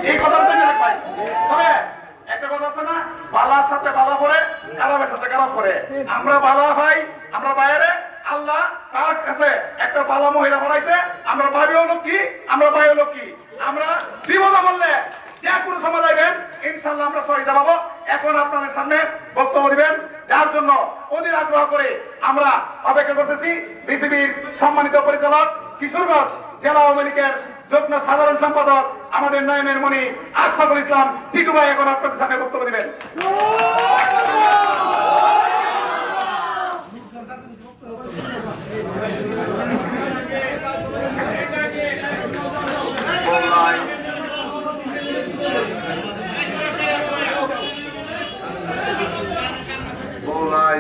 এই কথাটা মনে রাখবেন। তবে একটা কথা আছে না, বালার সাথে বালা পড়ে, খারাপের সাথে খারাপ পড়ে। আমরা বালা ভাই, আমরা বাইরে, আল্লাহ তার কাছে একটা বালা মহিলা বানাইছে। আমরা ভাবিও লক্ষ্মী, আমরা ভাইও লক্ষ্মী। আমরা বিপদে বললে যে কোনো সময় যাইবেন, ইনশাল্লাহ আমরা সহায়তা পাবো। এখন আপনাদের সামনে বক্তব্য দিবেন, যার জন্য অধীর আগ্রহ করে আমরা অপেক্ষা করতেছি পৃথিবীর সম্মানিত পরিচালক কিশোরগঞ্জ জেলা আওয়ামী লীগের যুগ্ম সাধারণ সম্পাদক আমাদের নয়নের মণি আশফাকুল ইসলাম টিটু ভাই এখন আপনাদের সামনে বক্তব্য দিবেন।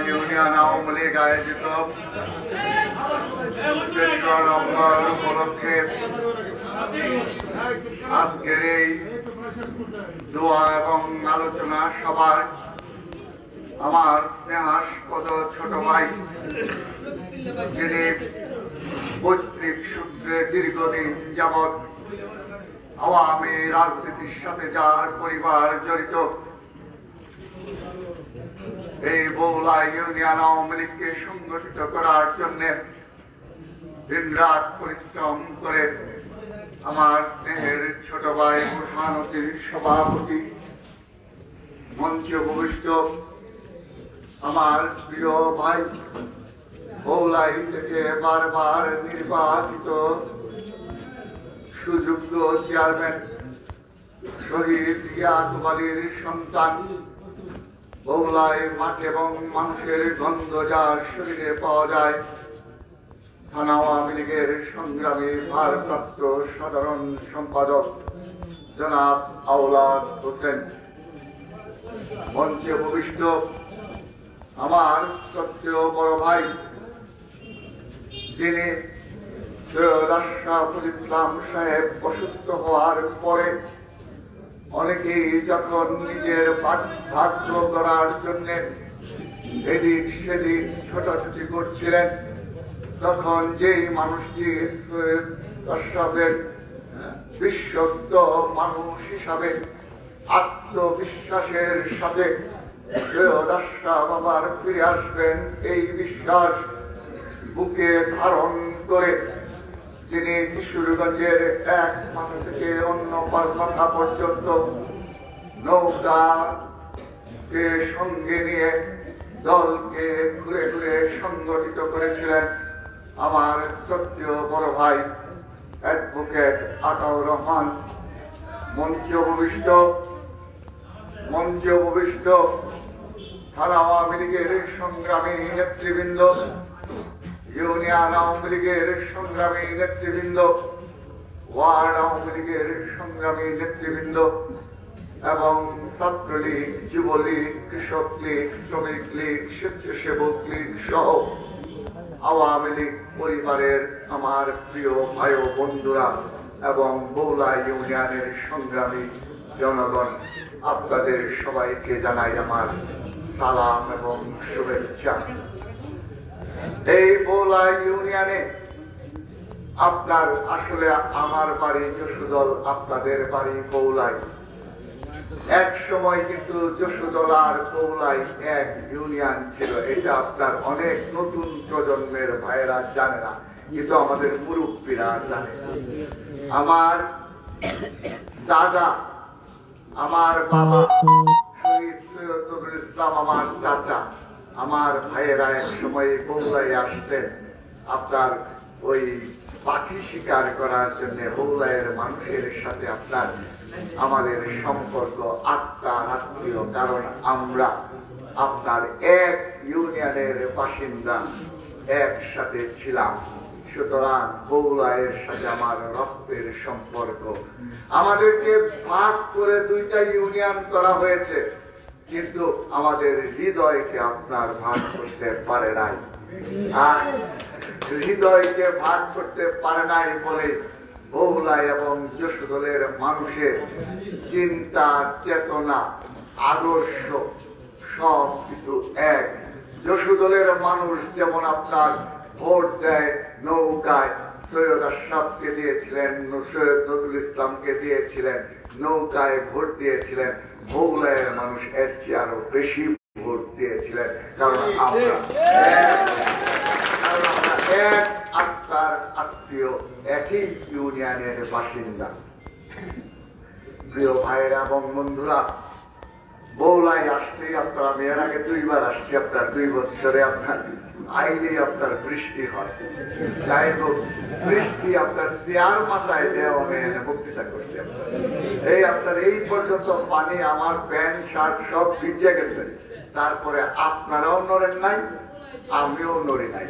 ইউনিয়ন আওয়ামী লীগ আয়োজিত উপলক্ষে আজকের এই দোয়া এবং আলোচনা সভার আমার স্নেহাস্পদ ছোট ভাই, যিনি পৈতৃক সূত্রে দীর্ঘদিন যাবৎ আওয়ামী রাজনীতির সাথে যার পরিবার জড়িত, এই বৌলা ইউনিয়ন আওয়ামী লীগকে সংগঠিত করার জন্য দিনরাত পরিশ্রম করে আমার স্নেহের ছোট ভাই প্রধানমন্ত্রীর সভাপতি, মঞ্চে উপবিষ্ট আমার প্রিয় ভাই, বৌলাই থেকে বারবার নির্বাচিত সুযোগ্য চেয়ারম্যান শহীদ ইয়াকুব আলীর সন্তান, বৌলায় মাঠ এবং মানুষের গন্ধ যার শরীরে পাওয়া যায়, থানা আওয়ামী লীগের সংগ্রামী ভারপ্রাপ্ত সাধারণ সম্পাদক জনাব আওলাদ হোসেন, মঞ্চে উপবিষ্ট আমার সবচেয়ে বড় ভাই, যিনি সৈয়দ আশরাফুল ইসলাম সাহেব অসুস্থ হওয়ার পরে অনেকেই যখন নিজের ভাগ্য করার জন্য এদিক সেদিক ছোটাছুটি করছিলেন, তখন যেই মানুষটি সৈয়দ আশরাফের বিশ্বস্ত মানুষ হিসাবে আত্মবিশ্বাসের সাথে সৈয়দ আশরাফ আবার ফিরে আসবেন এই বিশ্বাস বুকে ধারণ করে, যিনি কিশোরগঞ্জের এক মাথা থেকে অন্য মাথা পর্যন্ত নৌকাকে সঙ্গে নিয়ে দলকে ঘুরে ঘুরে সংগঠিত করেছিলেন আমার শ্রদ্ধেয় বড় ভাই অ্যাডভোকেট আতাউর রহমান। মঞ্চে উপবিষ্ট থানা আওয়ামী লীগের সংগ্রামী নেতৃবৃন্দ, ইউনিয়ন আওয়ামী লীগের সংগ্রামী নেতৃবৃন্দ, ওয়ার্ড আওয়ামী লীগের সংগ্রামী নেতৃবৃন্দ এবং ছাত্রলীগ, যুবলীগ, কৃষক লীগ, শ্রমিক লীগ, স্বেচ্ছাসেবক লীগ সহ আওয়ামী লীগ পরিবারের আমার প্রিয় ভাই ও বন্ধুরা এবং বৌলা ইউনিয়নের সংগ্রামী জনগণ, আপনাদের সবাইকে জানাই আমার সালাম এবং শুভেচ্ছা। এই বৌলা ইউনিয়নে আপনার আসলে আমার বাড়ি যশোদল, আপনাদের বাড়ি বৌলাই। এক সময় কিন্তু যশোদল আর বৌলাই এক ইউনিয়ন ছিল, এটা আপনার অনেক নতুন প্রজন্মের ভাইয়েরা জানে না, কিন্তু আমাদের মুরব্বীরা জানে। আমার দাদা, আমার বাবা শহীদ সৈয়দ নজরুল ইসলাম, আমার চাচা, আমার ভাইয়েরা এক সময় বৌলাই আসতেন আপনার ওই পাখি শিকার করার জন্য। বৌলাইয়ের মানুষের সাথে আপনার আমাদের সম্পর্ক আত্মার আত্মীয়, কারণ আমরা আপনার এক ইউনিয়নের বাসিন্দা, একসাথে ছিলাম। সুতরাং বৌলাইয়ের সাথে আমার রক্তের সম্পর্ক। আমাদেরকে ভাগ করে দুইটা ইউনিয়ন করা হয়েছে, কিন্তু আমাদের হৃদয়কে আপনার ভাগ করতে পারে নাই। আর হৃদয়কে ভাগ করতে পারে নাই বলে বৌলা এবং যশোদলের মানুষের চিন্তা, চেতনা, আদর্শ সব কিছু এক। যশোদলের মানুষ যেমন আপনার ভোট দেয় নৌকায়, সৈয়দ আশরাফকে দিয়েছিলেন, সৈয়দ নজরুল ইসলামকে দিয়েছিলেন, নৌকায় ভোট দিয়েছিলেন। বগুড়ার মানুষ এর চেয়ে আরো বেশি ভোট দিয়েছিলেন, কারণ আমরা এক আত্মার আত্মীয়, একই ইউনিয়নের বাসিন্দা। প্রিয় ভাইয়েরা এবং বন্ধুরা, বগুড়ায় আসলেই আপনার, আমি এর আগে 2 বার আসছি, আপনার 2 বছরে আপনার আইলেই আপনার বৃষ্টি হয়। যাই হোক, বৃষ্টি আপনার চেয়ার মাথায় দেওয়া বক্তৃতা করছে। এই আপনার এই পর্যন্ত পানি আমার প্যান্ট শার্ট সব ভিজে গেছে, তারপরে আপনারাও নড়েন নাই, আমিও নড়ি নাই,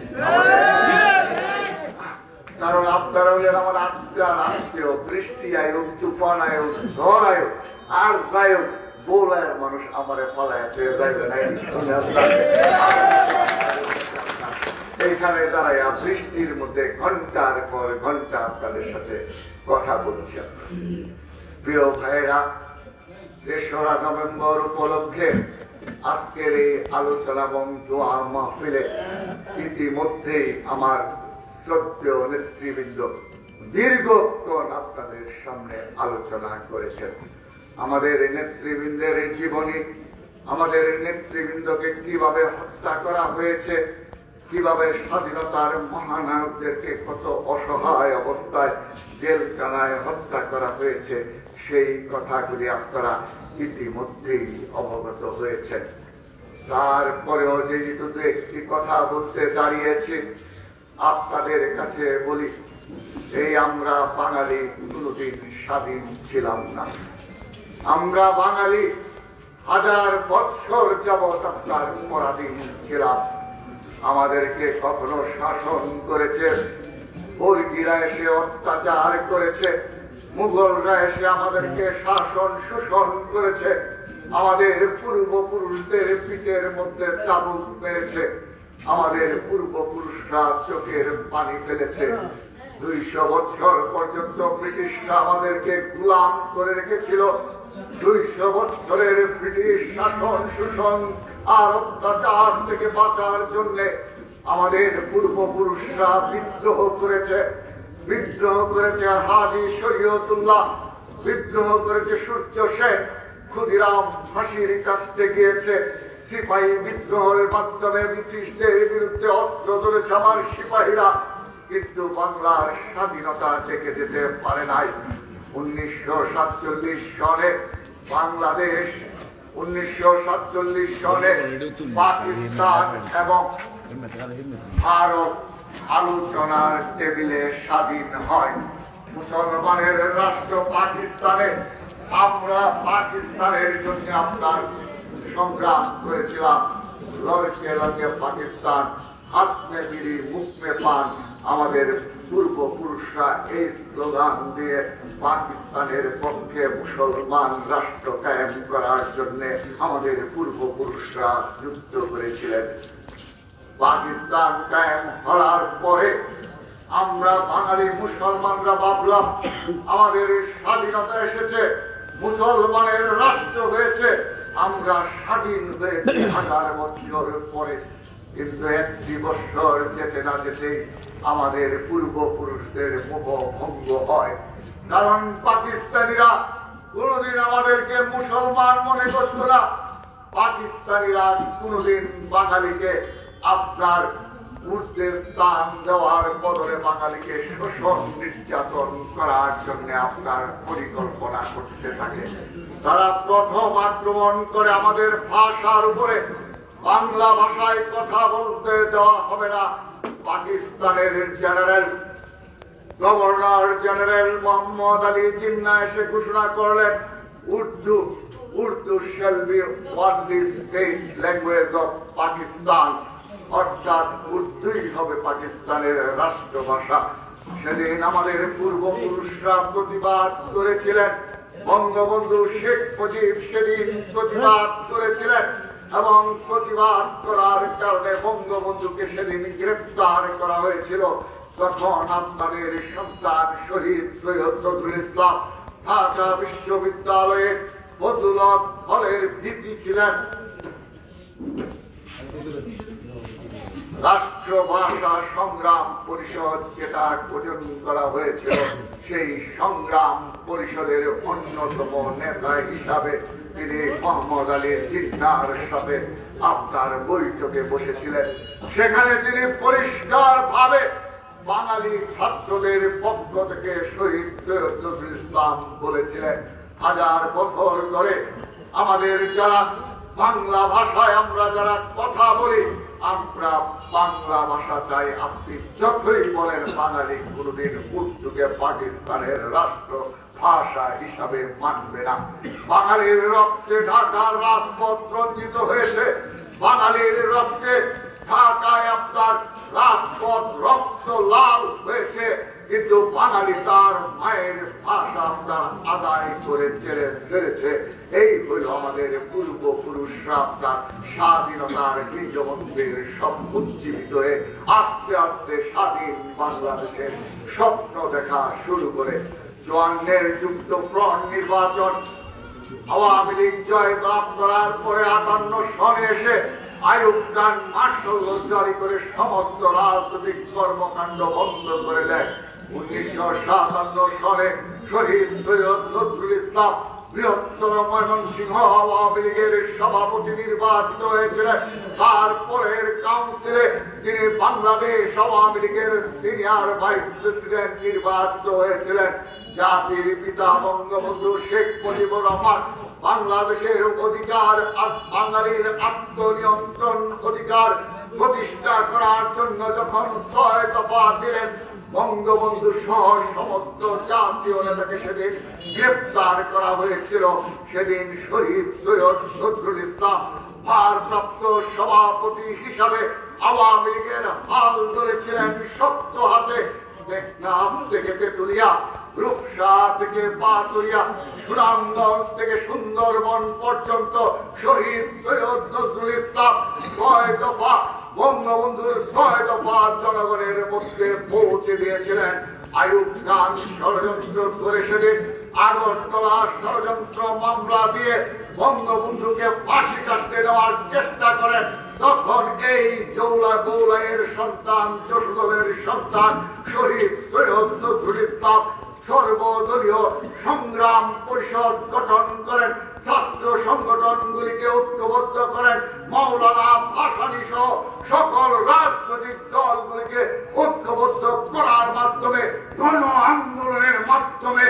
কারণ আপনারা হলেন আমার আত্মার আত্মীয়। বৃষ্টি আয়োগ, তুফান আয়োগ, ঝড় আয়োগ, আর যাই হোক, বগুড়ার মানুষ আমারে ফলায় যাইবে নাই। এইখানে দাঁড়াইয়া বৃষ্টির মধ্যে ঘন্টার পর ঘন্টা আপনাদের সাথে কথা বলছি। প্রিয় ভাইয়েরা, 3রা নভেম্বর উপলক্ষে আজকের এই আলোচনা এবং দোয়া মাহফিলে ইতিমধ্যেই আমার শ্রদ্ধেয় নেতৃবৃন্দ দীর্ঘক্ষণ আপনাদের সামনে আলোচনা করেছেন। আমাদের নেতৃবৃন্দের জীবনী, আমাদের নেতৃবৃন্দকে কিভাবে হত্যা করা হয়েছে, কিভাবে স্বাধীনতার মহানায়কদেরকে কত অসহায় অবস্থায় জেলখানায় হত্যা করা হয়েছে, সেই কথাগুলি আপনারা ইতিমধ্যেই অবগত হয়েছেন। তারপরেও যে দুটো একটি কথা বলতে দাঁড়িয়েছি, আপনাদের কাছে বলি, এই আমরা বাঙালি কোনদিন স্বাধীন ছিলাম না। আমরা বাঙালি 1000 বৎসর যাবৎ আপনার পরাধীন ছিলাম। আমাদেরকে কখনো শাসন করেছে, বর্গীরা এসে অত্যাচার করেছে, মুঘলরা এসে আমাদেরকে শাসন শোষণ করেছে, আমাদের পূর্বপুরুষদের পিঠের মধ্যে চাবুক মেরেছে, আমাদের পূর্বপুরুষরা চোখের পানি ফেলেছে। 200 বছর পর্যন্ত ব্রিটিশরা আমাদেরকে গোলাম করে রেখেছিল। 200 বছরের ব্রিটিশ শাসন শোষণ আর অত্যাচার থেকে বাঁচার জন্য আমাদের পূর্বপুরুষরা বিদ্রোহ করেছে। বিদ্রোহ করেছে হাজী শরীয়তুল্লাহ, বিদ্রোহ করেছে সূর্য সেন, ক্ষুদিরাম ফাঁসির কাছে গিয়েছে। সিপাহী বিদ্রোহের মাধ্যমে ব্রিটিশদের বিরুদ্ধে অস্ত্র ধরেছে আমার সিপাহীরা, কিন্তু বাংলার স্বাধীনতা থেকে যেতে পারে নাই। 1947 সনে বাংলাদেশ, 1947 সনে পাকিস্তান এবং ভারত আলোচনার টেবিলে স্বাধীন হয়। মুসলমানের রাষ্ট্র পাকিস্তানে, আমরা পাকিস্তানের জন্য আপনার সংগ্রাম করেছিলাম। লড়কে লড়কে পাকিস্তান, হাত মে বিড়ি মুখ মে পান, আমাদের পূর্বপুরুষরা এই স্লোগান দিয়ে পাকিস্তানের পক্ষে মুসলমান রাষ্ট্র কায়েম করার জন্য আমাদের পূর্বপুরুষরা যুদ্ধ করেছিলেন। পাকিস্তান কায়েম হওয়ার পরে আমরা বাঙালি মুসলমানরা ভাবলাম আমাদের স্বাধীনতা এসেছে, মুসলমানের রাষ্ট্র হয়েছে, আমরা স্বাধীন হয়েছি 1000 বছর পরে। কিন্তু 1 বছর যেতে না যেতেই আমাদের পূর্বপুরুষদের মোহ ভঙ্গ হয়, কারণ পাকিস্তানিরা কোনদিন আমাদেরকে মুসলমান মনে করত না। পাকিস্তানিরা কোনদিন বাঙালিকে আপনার ঊর্ধ্বে স্থান দেওয়ার বদলে বাঙালিকে শোষণ নির্যাতন করার জন্য আপনার পরিকল্পনা করতে থাকে। তারা প্রথম আক্রমণ করে আমাদের ভাষার উপরে, বাংলা ভাষায় কথা বলতে দেওয়া হবে না। পাকিস্তানের general, governor general Mohammad Ali Jinnah এসে ঘোষণা করলেন, Urdu shall be one the state language of Pakistan, অর্থাৎ উর্দুই হবে পাকিস্তানের রাষ্ট্রভাষা। সেদিন আমাদের পূর্বপুরুষরা প্রতিবাদ করেছিলেন, বঙ্গবন্ধু শেখ মুজিব সেদিন প্রতিবাদ করেছিলেন, এবং প্রতিবাদ করার কারণে বঙ্গবন্ধুকে সেদিন গ্রেফতার করা হয়েছিল। তখন আপনাদের সন্তান শহীদ সৈয়দ নজরুল ইসলাম ঢাকা বিশ্ববিদ্যালয়ের ফজলুল হলের ভিপি ছিলেন। রাষ্ট্র ভাষা সংগ্রাম পরিষদ যেটা গঠন করা হয়েছিল, সেই সংগ্রাম পরিষদের অন্যতম নেতা হিসাবে তিনি মোহাম্মদ আলী জিন্নাহর সাথে আপনার বৈঠকে বসেছিলেন। সেখানে তিনি পরিষ্কার ভাবে বাঙালি ছাত্রদের পক্ষ থেকে শহীদ সৈয়দ নজরুল ইসলাম বলেছিলেন, 1000 বছর ধরে আমাদের যারা বাংলা ভাষায় আমরা যারা কথা বলি, আমরা বাংলা ভাষা চাই। আপনি যতই বলেন বাঙালি কোনদিন উর্দুকে পাকিস্তানের রাষ্ট্র ভাষা হিসাবে মানবে না। বাঙালির রক্তে ঢাকার রাজপথ রঞ্জিত হয়েছে, বাঙালির রক্তে ঢাকায় আপনার রাজপথ রক্ত লাল হয়েছে, কিন্তু বাঙালি তার মায়ের ভাষা আপনার আদায় করে ছেড়েছে। এই হইল আমাদের পূর্বপুরুষরা আপনার স্বাধীনতার বীজমন্ত্রের সব উজ্জীবিত হয়ে আস্তে আস্তে স্বাধীন বাংলাদেশের স্বপ্ন দেখা শুরু করে 54 যুক্ত ফ্রন্ট নির্বাচন আওয়ামী লীগ জয় লাভ করার পরে 58 সনে এসে আইয়ুব খান মার্শাল জারি করে সমস্ত রাজনৈতিক কর্মকাণ্ড বন্ধ করে দেয়। 1957 সনে শহীদ সৈয়দ নজরুল ইসলাম বৃহত্তর ময়মনসিংহ আওয়ামী লীগের সভাপতি নির্বাচিত হয়েছিলেন। তারপরের কাউন্সিলে তিনি বাংলাদেশ আওয়ামী লীগের সিনিয়র ভাইস প্রেসিডেন্ট নির্বাচিত হয়েছিলেন। জাতির পিতা বঙ্গবন্ধু শেখ মুজিবুর রহমান বাংলাদেশের অধিকার, বাঙালির আত্মনিয়ন্ত্রণ অধিকার প্রতিষ্ঠা করার জন্য যখন 6 দফা দিলেন, বঙ্গবন্ধু সহ সমস্ত জাতীয় নেতাকে সেদিন গ্রেপ্তার করা হয়েছিল। সেদিন শহীদ সৈয়দ নজরুল ইসলাম ভারপ্রাপ্ত সভাপতি হিসাবে আওয়ামী লীগের হাল ধরেছিলেন শক্ত হাতে। টেকনাফ থেকে তেতুলিয়া, রূপসা থেকে পাতুরিয়া, সুনামগঞ্জ থেকে সুন্দরবন পর্যন্ত শহীদ সৈয়দ নজরুল ইসলাম 6 দফা বঙ্গবন্ধুর 6 দফা জনগণের মধ্যে পৌঁছে দিয়েছিলেন। আইয়ুব খান ষড়যন্ত্র করে সেদিন আগরতলা ষড়যন্ত্র মামলা দিয়ে বঙ্গবন্ধুকে ফাঁসি কাটতে দেওয়ার চেষ্টা করেন। তখন এই বৌলাইয়ের সন্তান, যশোদলের সন্তান শহীদ সৈয়দ নজরুল ইসলাম সর্বদলীয় সংগ্রাম পরিষদ গঠন করেন, ছাত্র সংগঠনগুলিকে ঐক্যবদ্ধ করেন, মাওলানা ভাসানী সহ সকল রাজনৈতিক দলগুলিকে ঐক্যবদ্ধ করার মাধ্যমে গণ আন্দোলনের মাধ্যমে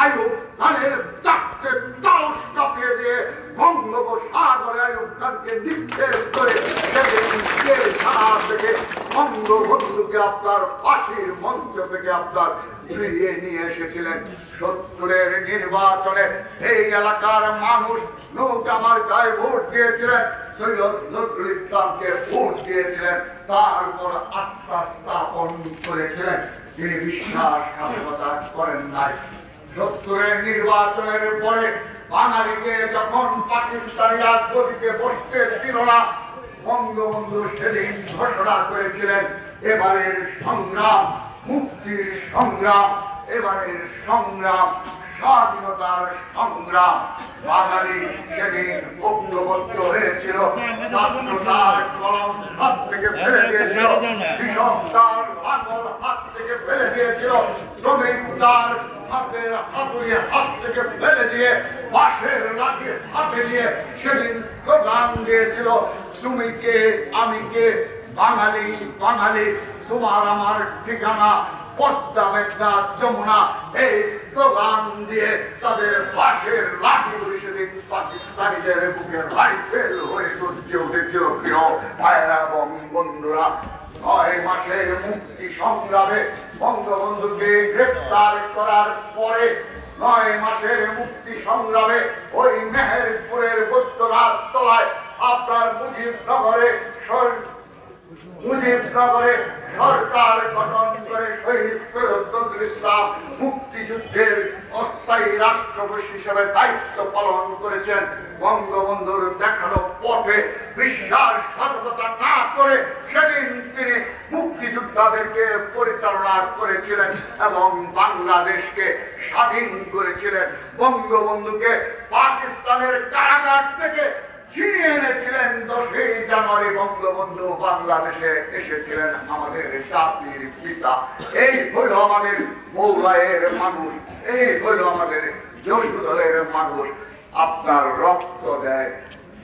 আইয়ুব খানের চাকতে তাস কাঁপিয়ে দিয়ে বঙ্গোপসাগরে আইয়ুব খানকে নিক্ষেপ করে থেকে বঙ্গবন্ধুকে আপনার ফাঁসির মঞ্চ থেকে আপনার ফিরিয়ে নিয়ে এসেছিলেন। 70-এর নির্বাচনে এই এলাকার মানুষ নৌকা মার্কায় ভোট দিয়েছিলেন, সৈয়দ নজরুল ইসলামকে ভোট দিয়েছিলেন। তারপর আস্থা স্থাপন করেছিলেন। তিনি বিশ্বাসঘাতকতা করেন নাই। 70-এর নির্বাচনের পরে বাঙালিকে যখন পাকিস্তানিরা গদিতে বসতে দিল না, বঙ্গবন্ধু সেদিন ঘোষণা করেছিলেন, এবারের সংগ্রাম মুক্তির সংগ্রাম, এবারের সংগ্রাম স্বাধীনতার সংগ্রাম। বাঙালি সেদিন ঐক্যবদ্ধ হয়েছিল। ছাত্রতার কলম হাত থেকে ফেলে দিয়েছিল, কৃষক তার লাঙ্গল হাত থেকে ফেলে দিয়েছিল, শ্রমিক তার হাতের হাতুড়ি হাত থেকে ফেলে দিয়ে বাঁশের লাঠি হাতে নিয়ে সেদিন স্লোগান দিয়েছিল, তুমি কে আমি কে, বাঙালি বাঙালি তোমার আমার ঠিকানা পদ্মা মেঘনা যমুনা। এই স্লোগান দিয়ে তাদের বাঁশের লাঠিগুলি সেদিন পাকিস্তানিদের বুকে রাইফেল হয়ে গর্জে উঠেছিল। প্রিয় ভাইয়েরা এবং বন্ধুরা, 9 মাসের মুক্তি সংগ্রামে বঙ্গবন্ধুকে গ্রেপ্তার করার পরে 9 মাসের মুক্তি সংগ্রামে ওই মেহেরপুরের বৈদ্যনাথ তলায় আপনার মুজিবনগরে সরকার গঠন করে শহীদ সৈয়দ নজরুল ইসলাম মুক্তিযুদ্ধের অস্থায়ী রাষ্ট্রপতি হিসেবে দায়িত্ব পালন করেছেন। বঙ্গবন্ধুর দেখানো পথে বিশ্বাসঘাতকতা না করে সেদিন তিনি মুক্তিযোদ্ধাদেরকে পরিচালনা করেছিলেন এবং বাংলাদেশকে স্বাধীন করেছিলেন। বঙ্গবন্ধুকে পাকিস্তানের কারাগার থেকে ছিনিয়ে এনেছিলেন 10ই জানুয়ারি বঙ্গবন্ধু বাংলাদেশে এসেছিলেন আমাদের জাতির পিতা। এই হইল আমাদের মৌলায়ের মানুষ, এই হইল আমাদের যশোদলের মানুষ। আপনার রক্ত দেয়,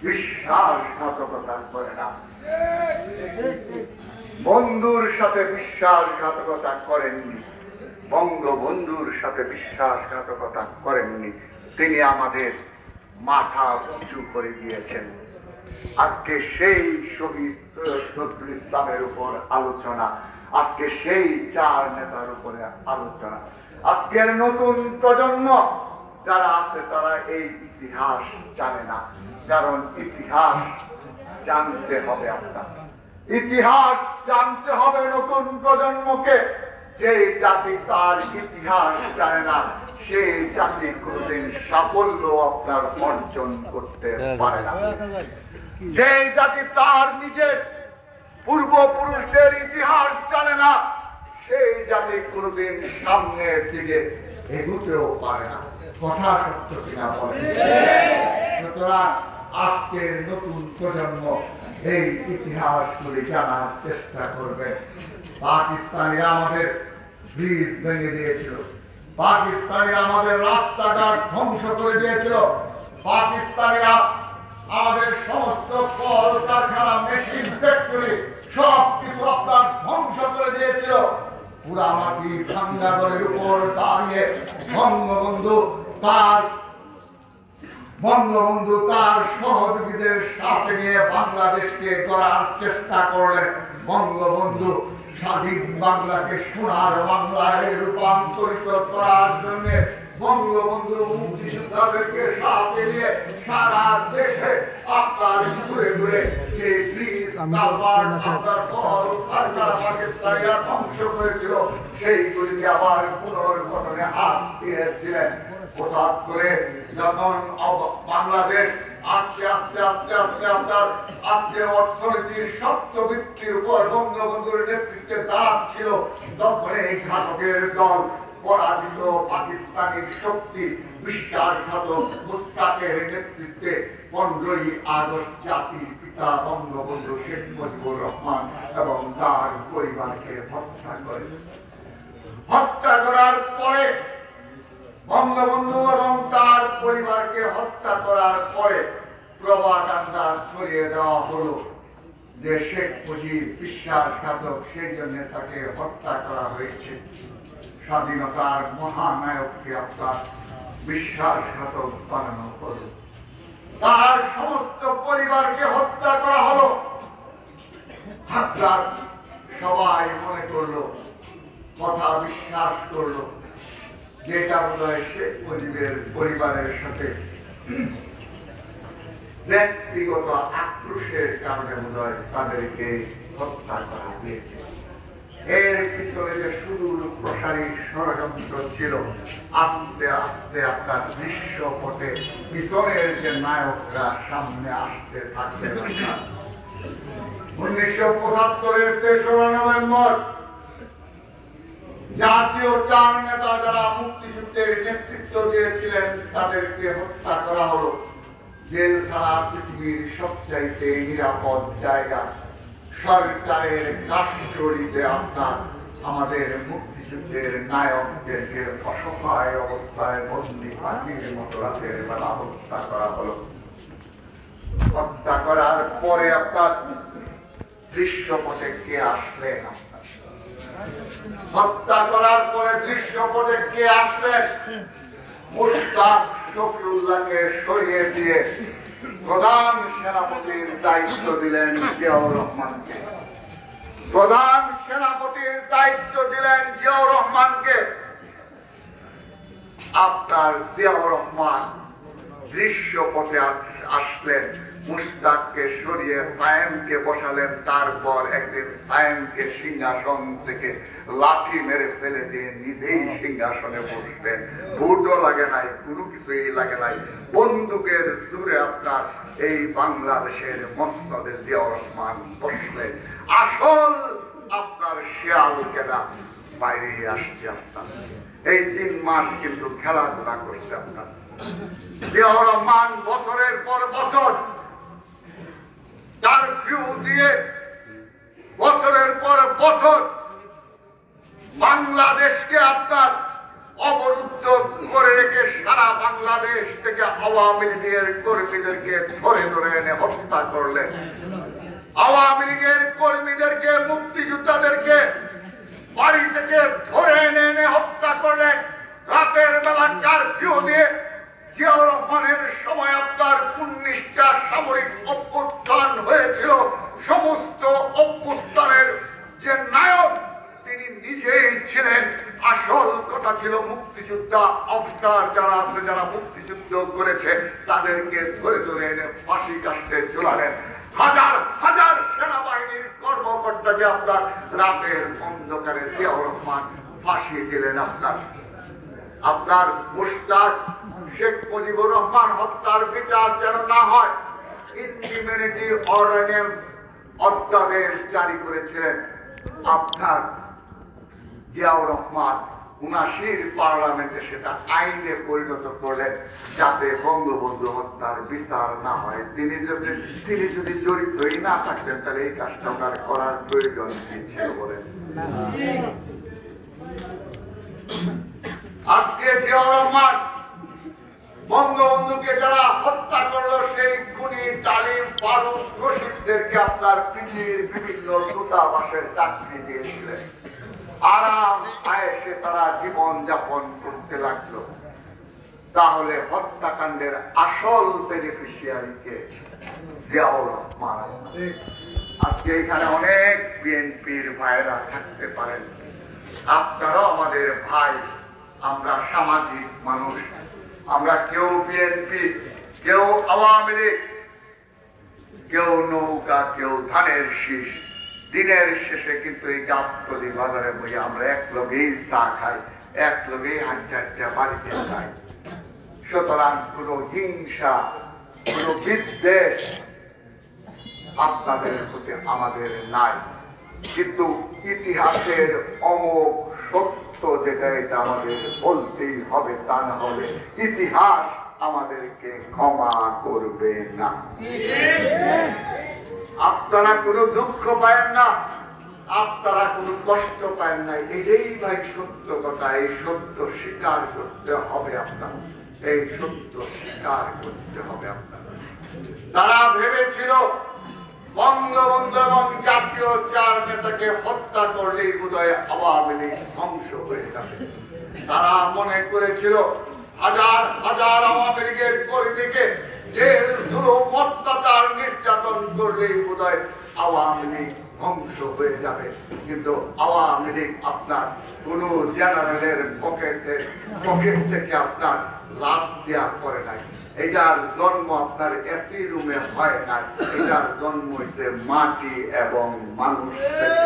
বিশ্বাসঘাতকতা করে না। বন্ধুর সাথে বিশ্বাসঘাতকতা করেননি, বঙ্গবন্ধুর সাথে বিশ্বাসঘাতকতা করেননি। তিনি আমাদের মাথা উঁচু করে দিয়েছেন। আজকে সেই শহীদ নজরুল ইসলামের উপর আলোচনা, আজকে সেই 4 নেতার উপরে আলোচনা। আজকের নতুন প্রজন্ম যারা আছে তারা এই ইতিহাস জানে না, কারণ ইতিহাস জানতে হবে। আপনার ইতিহাস জানতে হবে নতুন প্রজন্মকে। যে জাতি তার ইতিহাস জানে না, সেই জাতি কোনদিন সাফল্য আপনার অর্জন করতে পারে না। যে জাতি তার নিজের পূর্বপুরুষদের ইতিহাস জানে না, সেই জাতি কোনদিন সামনের দিকে এগুতেও পারে না। কথা সত্য কিনা বলেন? সুতরাং আজকের নতুন প্রজন্ম এই ইতিহাসগুলি জানার চেষ্টা করবে। পাকিস্তানিরা আমাদের ব্রিজ ভেঙে দিয়েছিল, পাকিস্তানিরা আমাদের রাস্তাঘাট ধ্বংস করে দিয়েছিল, পাকিস্তানিরা আমাদের সমস্ত কল কারখানা, মেশিন, ফ্যাক্টরি সবকিছু আপনার ধ্বংস করে দিয়েছিল। পুরামাটি ভাঙ্গাগরের উপর দাঁড়িয়ে বঙ্গবন্ধু তার সহযোগীদের সাথে নিয়ে বাংলাদেশকে গড়ার চেষ্টা করলেন। বঙ্গবন্ধু স্বাধীন বাংলাকে সোনার বাংলায় রূপান্তরিত করার জন্য বঙ্গবন্ধু মুক্তিযোদ্ধাদেরকে সাথে নিয়ে সারা দেশে আপনার ঘুরে ঘুরে যে ব্রিজ, কালভার্ট, আপনার কল কারখানা পাকিস্তানিরা ধ্বংস করেছিল সেইগুলিকে আবার পুনর্গঠনে হাত দিয়েছিলেন। হঠাৎ করে যখন বাংলাদেশ আস্তে আস্তে আস্তে আস্তে আপনার আজকে অর্থনীতির শক্ত ভিত্তির উপর বঙ্গবন্ধুর নেতৃত্বে দাঁড়াচ্ছিল, তখন এই ঘাতকের দল পরাজিত পাকিস্তানি শক্তি বিশ্বাসঘাতক মুস্তাকের নেতৃত্বে 15ই আগস্ট জাতির পিতা বঙ্গবন্ধু শেখ মুজিবুর রহমান এবং তার পরিবারকে হত্যা করে। হত্যা করার পরে বঙ্গবন্ধু এবং তার পরিবারকে হত্যা করার পরে প্রপাগান্ডা ছড়িয়ে দেওয়া হলো যে শেখ মুজিব বিশ্বাসঘাতক, সেই জন্য তাকে হত্যা করা হয়েছে। স্বাধীনতার মহানায়ককে আপনার বিশ্বাসঘাতক বানানো হলো, তার সমস্ত পরিবারকে হত্যা করা হলো। হত্যা সবাই মনে করলো, কথা বিশ্বাস করলো যেটা বোধহয় শেখ মুজিবের পরিবারের সাথে ব্যক্তিগত আক্রোশের কারণে বোধহয় তাদেরকে হত্যা করা হয়েছে। এর পিছনে যে সুদূর প্রসারী ষড়যন্ত্র ছিল, আস্তে আস্তে আপনার দৃশ্যপটে পিছনের যে নায়করা সামনে আসতে থাকবে। 1975-এর 3রা নভেম্বর জাতীয় 4 নেতা যারা মুক্তিযুদ্ধের নেতৃত্ব দিয়েছিলেন তাদেরকে হত্যা করা হলো। জেলখানা পৃথিবীর সবচাইতে নিরাপদ জায়গা। সরকারের কাস্টডিতে আপনার আমাদের মুক্তিযুদ্ধের নায়কদেরকে অসহায় অবস্থায় বন্দী পাখির মতো রাতের বেলা হত্যা করা হলো। হত্যা করার পরে আপনার দৃশ্যপটে কে আসলেন? হত্যা করার পরে দৃশ্যপটে কে আসলেন? মুশতাক শফিউল্লাহকে সরিয়ে দিয়ে প্রধান সেনাপতির দায়িত্ব দিলেন জিয়াউর রহমানকে। প্রধান সেনাপতির দায়িত্ব দিলেন জিয়াউর রহমানকে। আপনার জিয়াউর রহমান দৃশ্যপথে আসলেন, মুশতাককে সরিয়ে সায়েমকে বসালেন। তারপর একদিন সায়েমকে সিংহাসন থেকে লাঠি মেরে ফেলে দিয়ে নিজেই সিংহাসনে বসলেন। ভোটও লাগে নাই, কোনো কিছুই লাগে নাই, বন্দুকের জোরে আপনার এই বাংলাদেশের মসনদে জিয়াউর রহমান বসলেন। আসল আপনার শেয়াল কেনা বাইরে আসছে। আপনার এই 3 মাস কিন্তু খেলাধুলা করছে। আপনার জিয়াউর রহমান বছরের পর বছর লীগের বছরের পর বছর বাংলাদেশকে আপনার অবরুদ্ধ করে রেখে সারা বাংলাদেশ থেকে আওয়ামী লীগের কর্মীদেরকে ধরে ধরে এনে হত্যা করলেন। আওয়ামী লীগের কর্মীদেরকে, মুক্তিযোদ্ধাদেরকে বাড়ি থেকে ধরে এনে এনে হত্যা করলেন। রাতের বেলা কারফিউ দিয়ে জিয়াউর রহমানের সময় আপনার 19টা সামরিক অভ্যুত্থান হয়েছিল। সমস্ত অভ্যুত্থানের যে নায়ক তিনি নিজেই ছিলেন। আসল কথা ছিল মুক্তিযোদ্ধা অফিসার যারা আছে, যারা মুক্তিযুদ্ধ করেছে তাদেরকে ধরে ধরে এনে ফাঁসি কাটতে ঝুলালেন। হাজার হাজার সেনাবাহিনীর কর্মকর্তাকে আপনার রাতের অন্ধকারে জিয়াউর রহমান ফাঁসি দিলেন। আপনার মুশতাক শেখ মুজিবুর রহমান হত্যার বিচার যেন না হয়, ইনডিমিনিটি অর্ডিন্যান্স অধ্যাদেশ জারি করেছিলেন আপনার জিয়াউর রহমান। 79 পার্লামেন্টে সেটা আইনে পরিণত করলেন যাতে বঙ্গবন্ধু হত্যার বিচার না হয়। তিনি যদি জড়িতই না থাকতেন তাহলে এই কাজটা ওনার করার প্রয়োজন ছিল বলেন। আজকে জিয়াউর রহমান বঙ্গবন্ধুকে যারা হত্যা করলো সেই খুনি তালিম ফারুক রশিদদেরকে আপনার পৃথিবীর বিভিন্ন দূতাবাসের চাকরি দিয়েছিলেন। আরাম আয়েসে তারা জীবন যাপন করতে লাগলো। তাহলে হত্যাকাণ্ডের আসল বেনিফিশিয়ারিকে জিয়াউর রহমান। আজকে এখানে অনেক বিএনপির ভাইরা থাকতে পারেন, আপনারাও আমাদের ভাই। আমরা সামাজিক মানুষ, আমরা কেউ বিএনপি, কেউ আওয়ামী লীগ, কেউ নৌকা, কেউ ধানের শীষ। দিনের শেষে কিন্তু এই গাবতলী বাজারে বই আমরা এক লগেই চা খাই, এক লগেই হাঁটা বাড়িতে যাই। সুতরাং কোন হিংসা, কোন বিদ্বেষ আপনাদের প্রতি আমাদের নাই। কিন্তু ইতিহাসের অমোঘ সত্য যেটা, এটা আমাদের বলতেই হবে, তা না হলে ইতিহাস আমাদেরকে ক্ষমা করবে না। আপনারা কোনো দুঃখ পায়েন না, আপনারা কোনো কষ্ট পায়েন না, এটাই ভাই সত্য কথা। এই সত্য স্বীকার করতে হবে আপনার, এই সত্য স্বীকার করতে হবে আপনার। তারা ভেবেছিল বঙ্গবন্ধু এবং জাতীয় 4 নেতাকে হত্যা করলেই বোধহয় আওয়ামী লীগ ধ্বংস হয়ে যাবে। তারা মনে করেছিল হাজার হাজার আওয়ামী লীগের কর্মীকে জেল জুলুম অত্যাচার নির্যাতন করলেই বোধহয় আওয়ামী লীগ ধ্বংস হয়ে যাবে। কিন্তু আওয়ামী লীগ আপনার কোন জেনারেলের পকেট থেকে আপনার লাভ দেওয়া করে নাই। এটার জন্ম আপনার এসি রুমে হয় না, এটার জন্ম হয়েছে মাটি এবং মানুষ থেকে।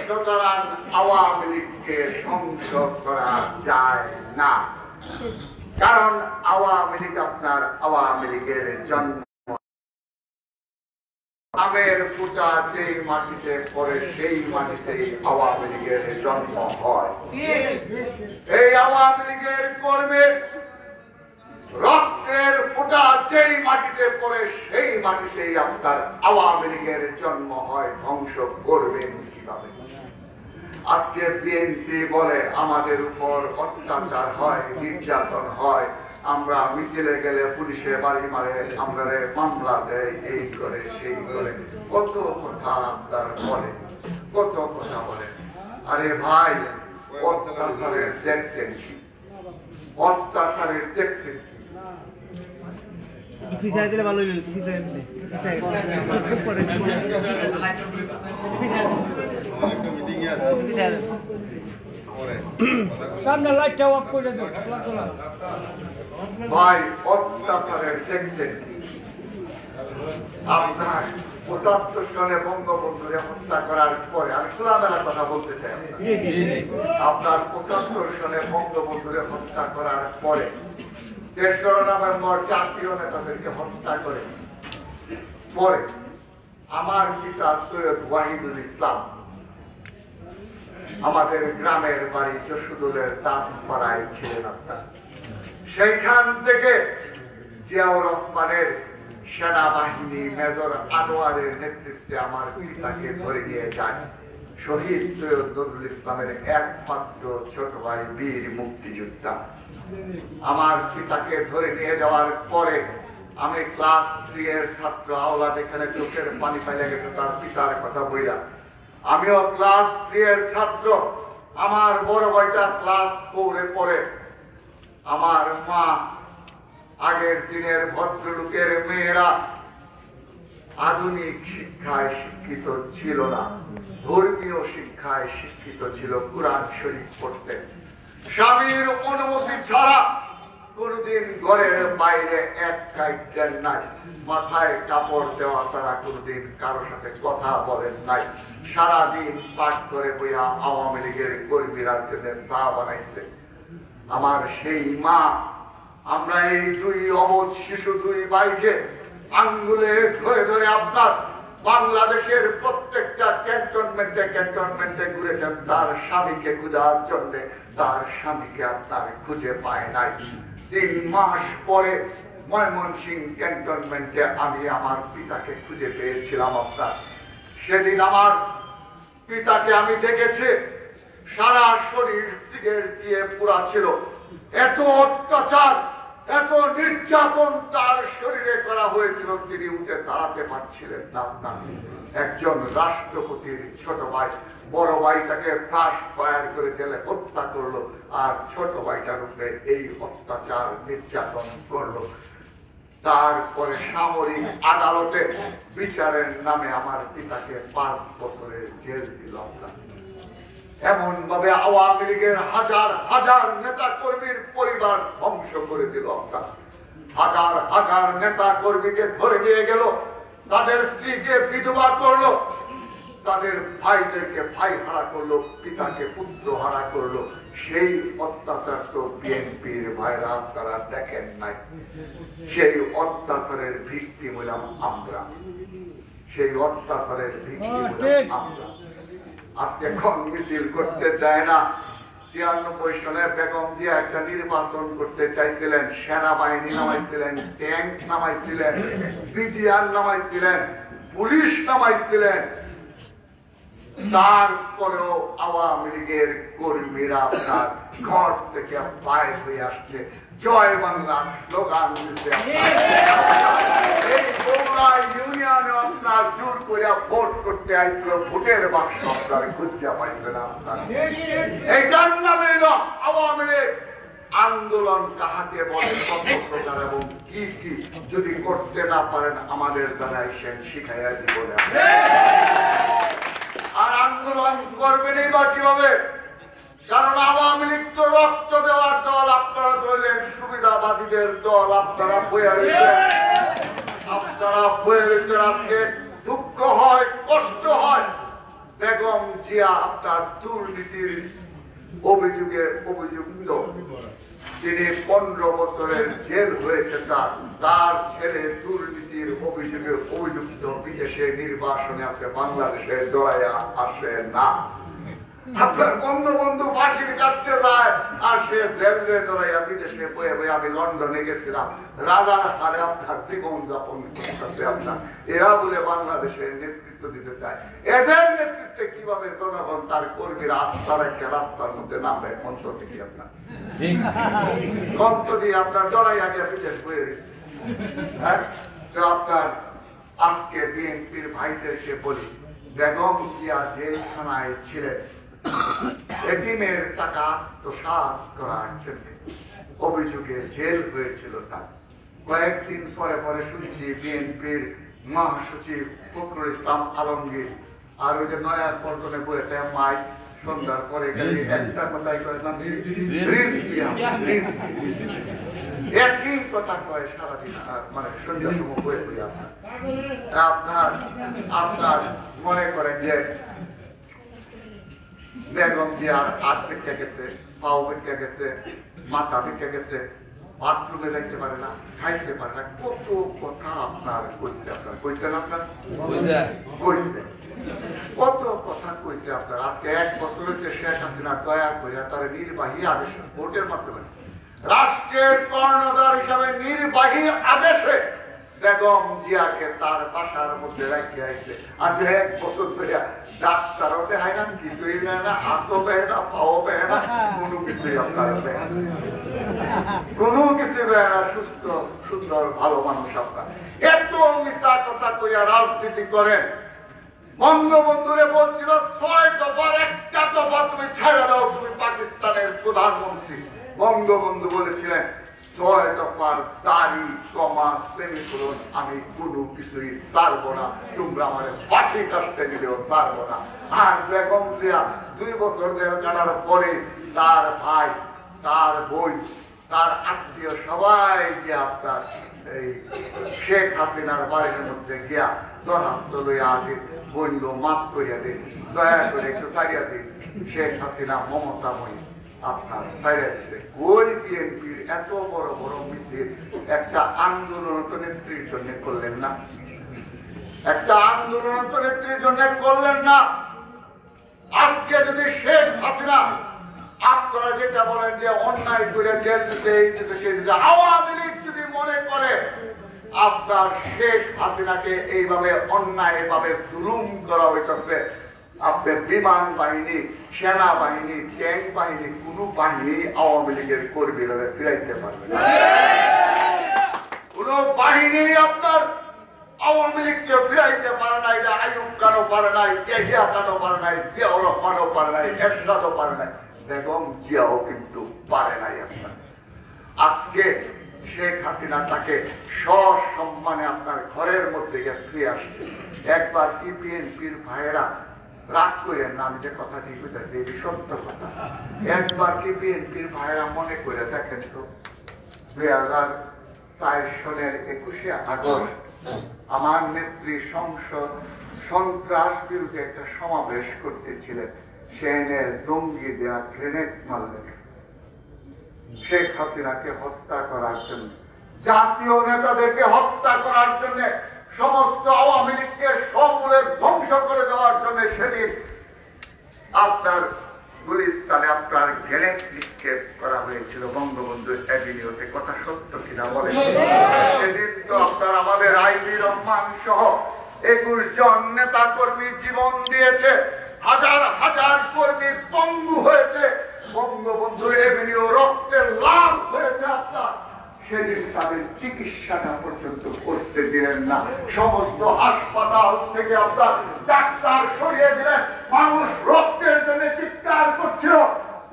সুতরাং আওয়ামী লীগকে ধ্বংস করা যায় না, কারণ আওয়ামী লীগ আপনার আওয়ামী লীগের জন্ম। আমের ফুটা যেই মাটিতে পড়ে সেই মাটিতেই আওয়ামী লীগের জন্ম হয়। এই আওয়ামী লীগের কর্মীর রক্তের ফুটা যেই মাটিতে পড়ে সেই মাটিতেই আপনার আওয়ামী লীগের জন্ম হয়। ধ্বংস করবেন কিভাবে? আজকে বিএনপি বলে আমাদের উপর অত্যাচার হয়, নির্যাতন হয়, আমরা মিছিলে গেলে পুলিশের বাড়ি মারে, আমরা মামলা দেয়, এই করে সেই করে, কত কথা আপনার বলে, কত কথা বলে। আরে ভাই, অত্যাচারের দেখছেন কি? অত্যাচারের দেখছেন কি? পিছাই দিলে ভালো হইল, পিছাই দিলে সামনে লাইটটা অফ করে দাও। ভাই, অত্যাচারের দেখছেন কি? আপনার ৭৫ সালে বঙ্গবন্ধুরে হত্যা করার পরে, আমি খোলামেলার কথা বলতে চাই, আপনার ৭৫ সালে বঙ্গবন্ধুরে হত্যা করার পরে ৩রা নভেম্বর জাতীয় নেতাদেরকে হত্যা করে পরে আমার পিতা সৈয়দ ওয়াহিদুল ইসলাম আমাদের গ্রামের বাড়ি যশোদুলের দাসপাড়ায় ছিলেন আপনার। সেইখান থেকে জিয়াউর রহমানের সেনাবাহিনী মেজর আনোয়ারের নেতৃত্বে আমার পিতাকে ধরে নিয়ে যায়। শহীদ সৈয়দ নজরুল ইসলামের একমাত্র ছোট ভাই বীর মুক্তিযোদ্ধা। আমার পিতাকে ধরে নিয়ে যাওয়ার পরে আমি ক্লাস 3 এর ছাত্র। আওলাদ এখানে চোখের পানি পাইলে গেছে তার পিতার কথা বইলা। আমিও ক্লাস 3 এর ছাত্র। আমার বড় ভাইটা ক্লাস 4 এ পড়ে। আমার মা, আগের দিনের ভদ্রলোকের মেয়েরা আধুনিক শিক্ষায় শিক্ষিত ছিল না, ধর্মীয় শিক্ষায় শিক্ষিত ছিল। কুরআন শরীফ পড়তেন। স্বামীর অনুমতি ছাড়া কোনদিন ঘরের বাইরে এক কাইট দেন নাই। মাথায় কাপড় দেওয়া ছাড়া কোনদিন কারোর সাথে কথা বলেন নাই। সারাদিন পাঠ করে বইয়া আওয়ামী লীগের কর্মীরা জন্য চা বানাইছে। আমার সেই মা, আমরা এই 2 অবধ শিশু 2 ভাইকে আঙ্গুলে ধরে ধরে আপনার বাংলাদেশের প্রত্যেকটা ক্যান্টনমেন্টে ঘুরেছেন তার স্বামীকে খোঁজার জন্য। তার স্বামীকে আপনার খুঁজে পায় নাই। 3 মাস পরে ময়মনসিংহ ক্যান্টনমেন্টে আমি আমার পিতাকে খুঁজে পেয়েছিলাম। আপনার সেদিন আমার পিতাকে আমি দেখেছি, সারা শরীর সিগারেট দিয়ে পুরা ছিল। এত অত্যাচার, এত নির্যাতন তার শরীরে করা হয়েছিল, তিনি উঠে দাঁড়াতে পারছিলেন না। একজন রাষ্ট্রপতির ছোট ভাই বড় ভাইটাকে ফাঁস ফায়ার করে জেলে হত্যা করলো, আর ছোট ভাইটার উপরে এই অত্যাচার নির্যাতন করলো। তারপরে সামরিক আদালতে বিচারের নামে আমার পিতাকে 5 বছরের জেল দিল। এমন ভাবে আওয়ামী লীগের হাজার হাজার নেতা কর্মীর পরিবার ধ্বংস করে দিল। হাজার হাজার নেতা কর্মীকে ধরে নিয়ে গেল, তাদের স্ত্রীকে বিধবা করলো, তাদের ভাইদেরকে ভাই হারা করলো, পিতাকে পুত্র হারা করলো। সেই অত্যাচার তো বিএনপির ভাইরা আপনারা দেখেন নাই। সেই অত্যাচারের ভিকটিম হলাম আমরা, সেই অত্যাচারের ভিকটিম হলাম আমরা। আজকে এখন মিছিল করতে দেয় না। 93 সালে বেগম জিয়া একটা নির্বাচন করতে চাইছিলেন, সেনাবাহিনী নামাইছিলেন, ট্যাঙ্ক নামাইছিলেন, বিডিআর নামাইছিলেন, পুলিশ নামাইছিলেন। তারপরেও আওয়ামী লীগের কর্মীরা আপনার ঘর থেকে বাইরে হয়ে আসছে, জয় বাংলা স্লোগান দিতে। এই বগুড়া ইউনিয়নে আপনার জোর করে ভোট করতে আসছিল, ভোটের বাক্স আপনার খুঁজে পাইছেন আপনার। এইটার নামে আওয়ামী লীগ আন্দোলন কাহাকে বলে, কত প্রকার এবং কি কি যদি করতে না পারেন আমাদের দ্বারা এসেন শিখাইয়া দিব। আর আন্দোলন করবেন বা কিভাবে? কারণ আওয়ামী লীগ তো রক্ত দেওয়ার দল, আপনারা ধরলেন সুবিধাবাদীদের দল। আপনারা বয়ে রয়েছেন, আপনারা বয়ে রয়েছেন। আজকে দুঃখ হয়, কষ্ট হয়। বেগম জিয়া আপনার দুর্নীতির অভিযোগে অভিযুক্ত, তিনি 15 বছরের জেল হয়েছে। তার ছেলে দুর্নীতির অভিযোগে অভিযুক্ত, বিদেশে নির্বাসনে আছে, বাংলাদেশে দৌড়াইয়া আসে না। আপনার বন্ধু ফাঁসির কাছতে যায়, আর সে জেলে দৌড়াইয়া বিদেশে বয়ে বয়ে। আমি লন্ডনে গেছিলাম, রাজার হারে আপনার জীবন যাপন করতেছে। আপনার এরা বলে বাংলাদেশের নেতৃত্ব দিতে চায়। এদের নেতৃত্বে কিভাবে জনগণ তার কর্মীরা আস্থা রেখে রাস্তার মধ্যে নামবে? মন্ত্র থেকে আপনার মন্ত্র দিয়ে আপনার দড়াই আগে বিদেশ বয়ে গেছে। আপনার আজকে বিএনপির ভাইদেরকে বলি, বেগম জিয়া জেলখানায় ছিলেন এতিমের টাকা আত্মসাৎ করার জন্য, অভিযোগে জেল হয়েছিল তার। কয়েকদিন পরে পরে শুনছি বিএনপির মহাসচিব ফখরুল ইসলাম আলমগীর আর ওই যে নয়া পল্টনে বইতে মাই সন্ধ্যার পরে একটা কথাই করে, একই কথা কয় সারাদিন, মানে সন্ধ্যার সময় বয়ে বই। আপনার মনে করেন যে বেগম জিয়ার হাত বেঁকে গেছে, পাও বেঁকে গেছে, মাথা বেঁকে গেছে, বাথরুমে যাইতে পারে না, খাইতে পারে না, কত কথা আপনার কইছে। আপনার কইছেন, আপনার কইছে, কত কথা কইছে আপনার। আজকে 1 বছর হয়েছে শেখ হাসিনা দয়া করে তার নির্বাহী আদেশ, ভোটের মাধ্যমে রাষ্ট্রের কর্ণধার হিসাবে নির্বাহী আদেশে বেগম জিয়াকে তার বাসার মধ্যে রাখতে আসছে। আজ 1 বছর ধরে ডাক্তারও দেখায় না, কিছুই নেয় না, হাতও বেয় না, পাও বেয় না, কোনো কিছুই আপনার বেয় না, কোনো কিছু বেয় না। সুস্থ সুন্দর ভালো মানুষ আপনার। এত মিথ্যা কথা কইয়া রাজনীতি করেন। বঙ্গবন্ধুরে বলছিল 6 দফার একটা দফা তুমি ছেড়ে দাও, তুমি পাকিস্তানের প্রধানমন্ত্রী। বঙ্গবন্ধু বলেছিলেন 6 দফার দাড়ি কমা সেমিকোলন আমি কোনো কিছুই ছাড়বো না, তোমরা আমার ফাঁসি কাটতে দিলেও ছাড়বো না। আর বেগম জিয়া 2 বছর জেল কাটার পরে তার ভাই, তার বোন, তার আত্মীয় সবাই গিয়া আপনার এই শেখ হাসিনার বাড়ির মধ্যে গিয়া দরখাস্ত লইয়া আগে বলল মাফ করিয়া দিন, দয়া করে একটু ছাড়িয়া দিন। শেখ হাসিনা মমতাময়ী আপনার ছাড়িয়া দিচ্ছে। ওই বিএনপির এত বড় বড় মিছিল একটা আন্দোলন তো নেত্রীর জন্য করলেন না, একটা আন্দোলন তো নেত্রীর জন্য করলেন না। আজকে যদি শেখ হাসিনা আপনারা যেটা বলেন যে অন্যায় করে জেল দিতে এই দিতে সেই দিতে, আওয়ামী লীগ যদি মনে করে আপনার শেখ হাসিনাকে এইভাবে অন্যায় ভাবে জুলুম করা হইতেছে, আপনার বিমান বাহিনী, সেনাবাহিনী, ট্যাঙ্ক বাহিনী, কোন বাহিনী আওয়ামী লীগের কর্মীরা ফিরাইতে পারবে না। কোন বাহিনী আপনার আওয়ামী লীগকে ফিরাইতে পারে নাই। আইয়ুব খানও পারে নাই, এহিয়া খানও পারে নাই, জিয়াউর রহমানও পারে নাই, এরশাদও পারে নাই, বেগম জিয়াও কিন্তু পারে নাই। আপনার আজকে শেখ হাসিনা তাকে সসম্মানে আপনার ঘরের মধ্যে গিয়ে ফিরে আসছে। একবার কি বিএনপির ভাইয়েরা রাগ করেন না, আমি যে কথাটি বুঝাচ্ছি এটি সত্য কথা। একবার কি বিএনপির ভাইয়েরা মনে করে দেখেন তো, 2004 সনের 21শে আগস্ট আমার নেত্রী সংসদ সন্ত্রাস বিরুদ্ধে একটা সমাবেশ করতেছিলেন, সেখানে জঙ্গি দেয়া গ্রেনেড মারলেন শেখ হাসিনাকে হত্যা করার জন্য, জাতীয় নেতাদেরকে হত্যা করার জন্য, সমস্ত আওয়ামী লীগকে সমূলে ধ্বংস করে দেওয়ার জন্য সেদিন আপনার গুলিস্তানে আপনার গ্রেনেড নিক্ষেপ করা হয়েছিল বঙ্গবন্ধু অ্যাভিনিউতে। কথা সত্য কিনা বলেন? সেদিন তো আপনার আমাদের আইবি রহমান সহ 21 জন নেতা কর্মী জীবন দিয়েছে, হাজার হাজার কর্মী পঙ্গু হয়েছে, বঙ্গবন্ধু এভিনিউ রক্তে লাল হয়েছে। আপনার সেদিন তাদের চিকিৎসাটা পর্যন্ত করতে দিলেন না। সমস্ত হাসপাতাল থেকে আপনার ডাক্তার সরিয়ে দিলেন। মানুষ রক্তের জন্য চিৎকার করছিল,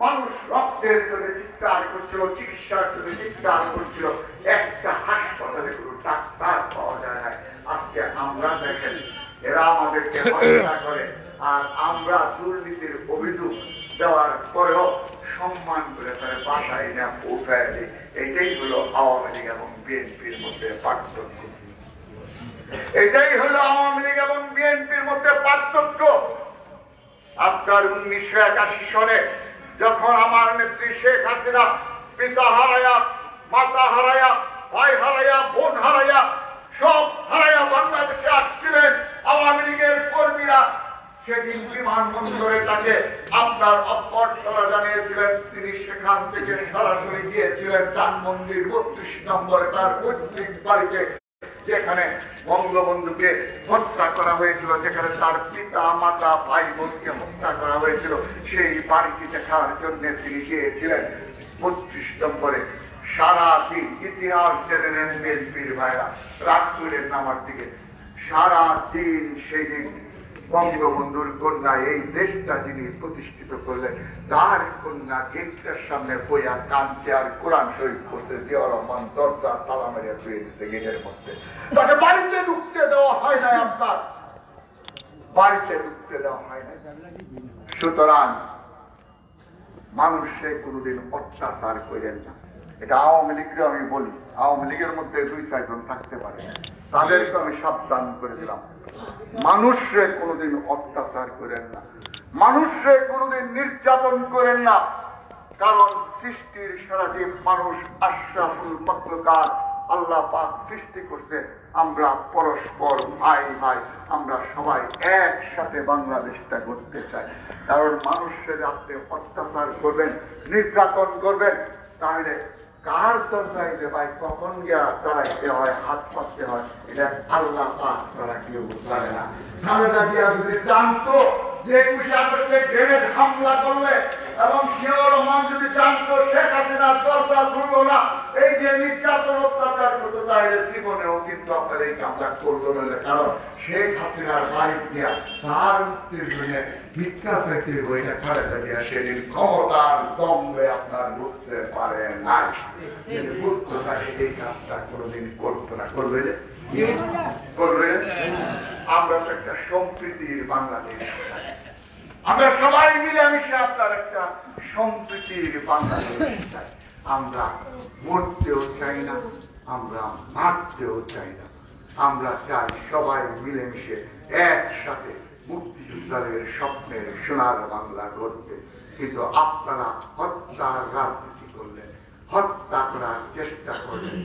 মানুষ রক্তের জন্য চিৎকার করছিল, চিকিৎসার জন্য চিৎকার করছিল। একটা হাসপাতালে কোনো ডাক্তার পাওয়া যায় না। আজকে আমরা দেখেন এরা আমাদেরকে হত্যা করে, আর আমরা দুর্নীতির অভিযোগ দেওয়ার পরেও সম্মান করে তারা বাসায় না পৌঁছায় দিই। এটাই হলো আওয়ামী লীগ এবং বিএনপির মধ্যে পার্থক্য। এটাই হলো আওয়ামী লীগ এবং বিএনপির মধ্যে পার্থক্য। আপনার 1981 সনে যখন আমার নেত্রী শেখ হাসিনা পিতা হারায়া, মাতা হারায়া, ভাই হারায়া, বোন হারায়া, সব হারায়া বাংলাদেশে আসছিলেন, আওয়ামী লীগের কর্মীরা সেদিন বিমানবন্দরে তাকে আপনার অভ্যর্থনা জানিয়েছিলেন। তিনি সেখান থেকে সরাসরি গিয়েছিলেন ধানমন্ডির 32 নম্বরে তার পৈতৃক বাড়িতে, যেখানে বঙ্গবন্ধুকে হত্যা করা হয়েছিল, যেখানে তার পিতা মাতা ভাই বোনকে হত্যা করা হয়েছিল, সেই বাড়িটি দেখার জন্য তিনি গিয়েছিলেন 32 নম্বরে। সারাদিন ইতিহাস জেনে নেন বিএনপির ভাইরা, রাগ করেন আমার দিকে। সারাদিন সেই দিন বঙ্গবন্ধুর কন্যা এই দেশটা যিনি প্রতিষ্ঠিত করলেন, তার কন্যা গেটের সামনে বইয়া কাঁদছে আর কোরআন শরীফ করছে। জিয়াউর রহমান দরজা তালা মারিয়া শুয়ে দিচ্ছে গেটের মধ্যে। তাকে বাড়িতে ঢুকতে দেওয়া হয় নাই, আপনার বাড়িতে ঢুকতে দেওয়া হয় নাই। সুতরাং মানুষে কোনোদিন অত্যাচার করেন না। এটা আওয়ামী লীগকে আমি বলি, আওয়ামী লীগের মধ্যে 2-4 জন থাকতে পারে, তাদেরকে আমি সাবধান করে দিলাম। মানুষে কোনোদিন অত্যাচার করেন না, মানুষে কোনোদিন নির্যাতন করেন না। কারণ সৃষ্টির সারা জীব মানুষ আশরাফুল মাখলুকাত, আল্লাহ পাক সৃষ্টি করছে। আমরা পরস্পর ভাই ভাই, আমরা সবাই একসাথে বাংলাদেশটা করতে চাই। কারণ মানুষের আপনি অত্যাচার করবেন, নির্যাতন করবেন, তাহলে কার দরজায় যে ভাই কখন গিয়া দাঁড়াইতে হয়, হাত পাততে হয়, এটা আল্লাহ পাক ছাড়া কেউ জানে না। খালেদা জিয়া যদি জানতো যে 21 আগস্টে গ্রেনেড হামলা করলে এবং জিয়াউর রহমান যদি জানতো শেখ হাসিনার দরজা খুললো না, এই যে নির্যাতন অত্যাচার করতে চাইলে জীবনেও কিন্তু আপনার এই কামটা করলো না। কারণ শেখ হাসিনার বাড়ি দিয়া তার মুক্তির জন্য ভিক্ষা চাইতে বইটা খালেদা জিয়া সেদিন ক্ষমতার দম্ভে আপনার বুঝতে পারে নাই। বুঝতে পারে এই কাজটা কোনোদিন করতো না। করবে না? করবে না? আমরা তো একটা সম্প্রীতির বাংলাদেশ, আমরা সবাই মিলেমিশে আপনার একটা সম্প্রীতির বাংলাদেশ চাই। আমরা মরতেও চাই না, আমরা মারতেও চাই না, আমরা চাই সবাই মিলেমিশে একসাথে মুক্তিযোদ্ধাদের স্বপ্নের সোনার বাংলা করতে। কিন্তু আপনারা হত্যার রাজনীতি করলেন, হত্যা করার চেষ্টা করলেন,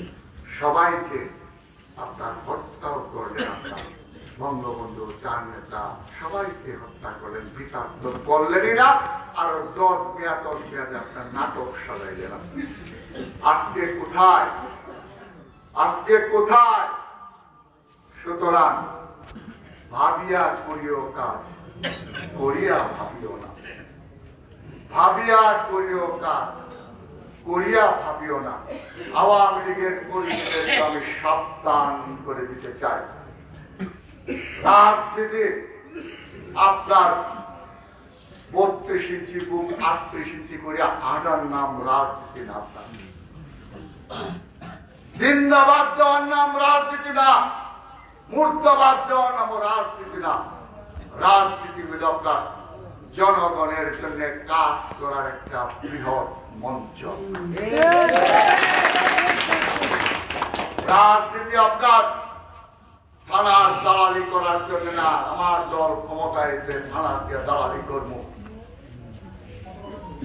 সবাইকে আপনার হত্যাও করলেন, আপনার বঙ্গবন্ধু চার নেতা সবাইকে হত্যা করলেন, বিচার তো করলেনই না, আর 10 মেয়াদে আপনার নাটক সাজাইলেন। আজকে কোথায়, আজকে কোথায়? সুতরাং ভাবিয়া করিও কাজ, করিয়া ভাবিও না। ভাবিয়া করিও কাজ, করিয়া ভাবিও না। আওয়ামী লীগের কর্মীদেরকে আমি সাবধান করে দিতে চাই, রাজনীতি আপনার 32 ইঞ্চি বুক 38 ইঞ্চি করে আটার নাম রাজনীতি না। আপনার জিন্দাবাদ দেওয়ার নাম রাজনীতি না, মুর্দাবাদ দেওয়ার নাম রাজনীতি না। রাজনীতি হল আপনার জনগণের জন্য কাজ করার একটা বৃহৎ মঞ্চ। রাজনীতি আপনার থানার দালালি করার জন্য না। আমার দল ক্ষমতায় এসে থানার দিয়ে দালালি করবো,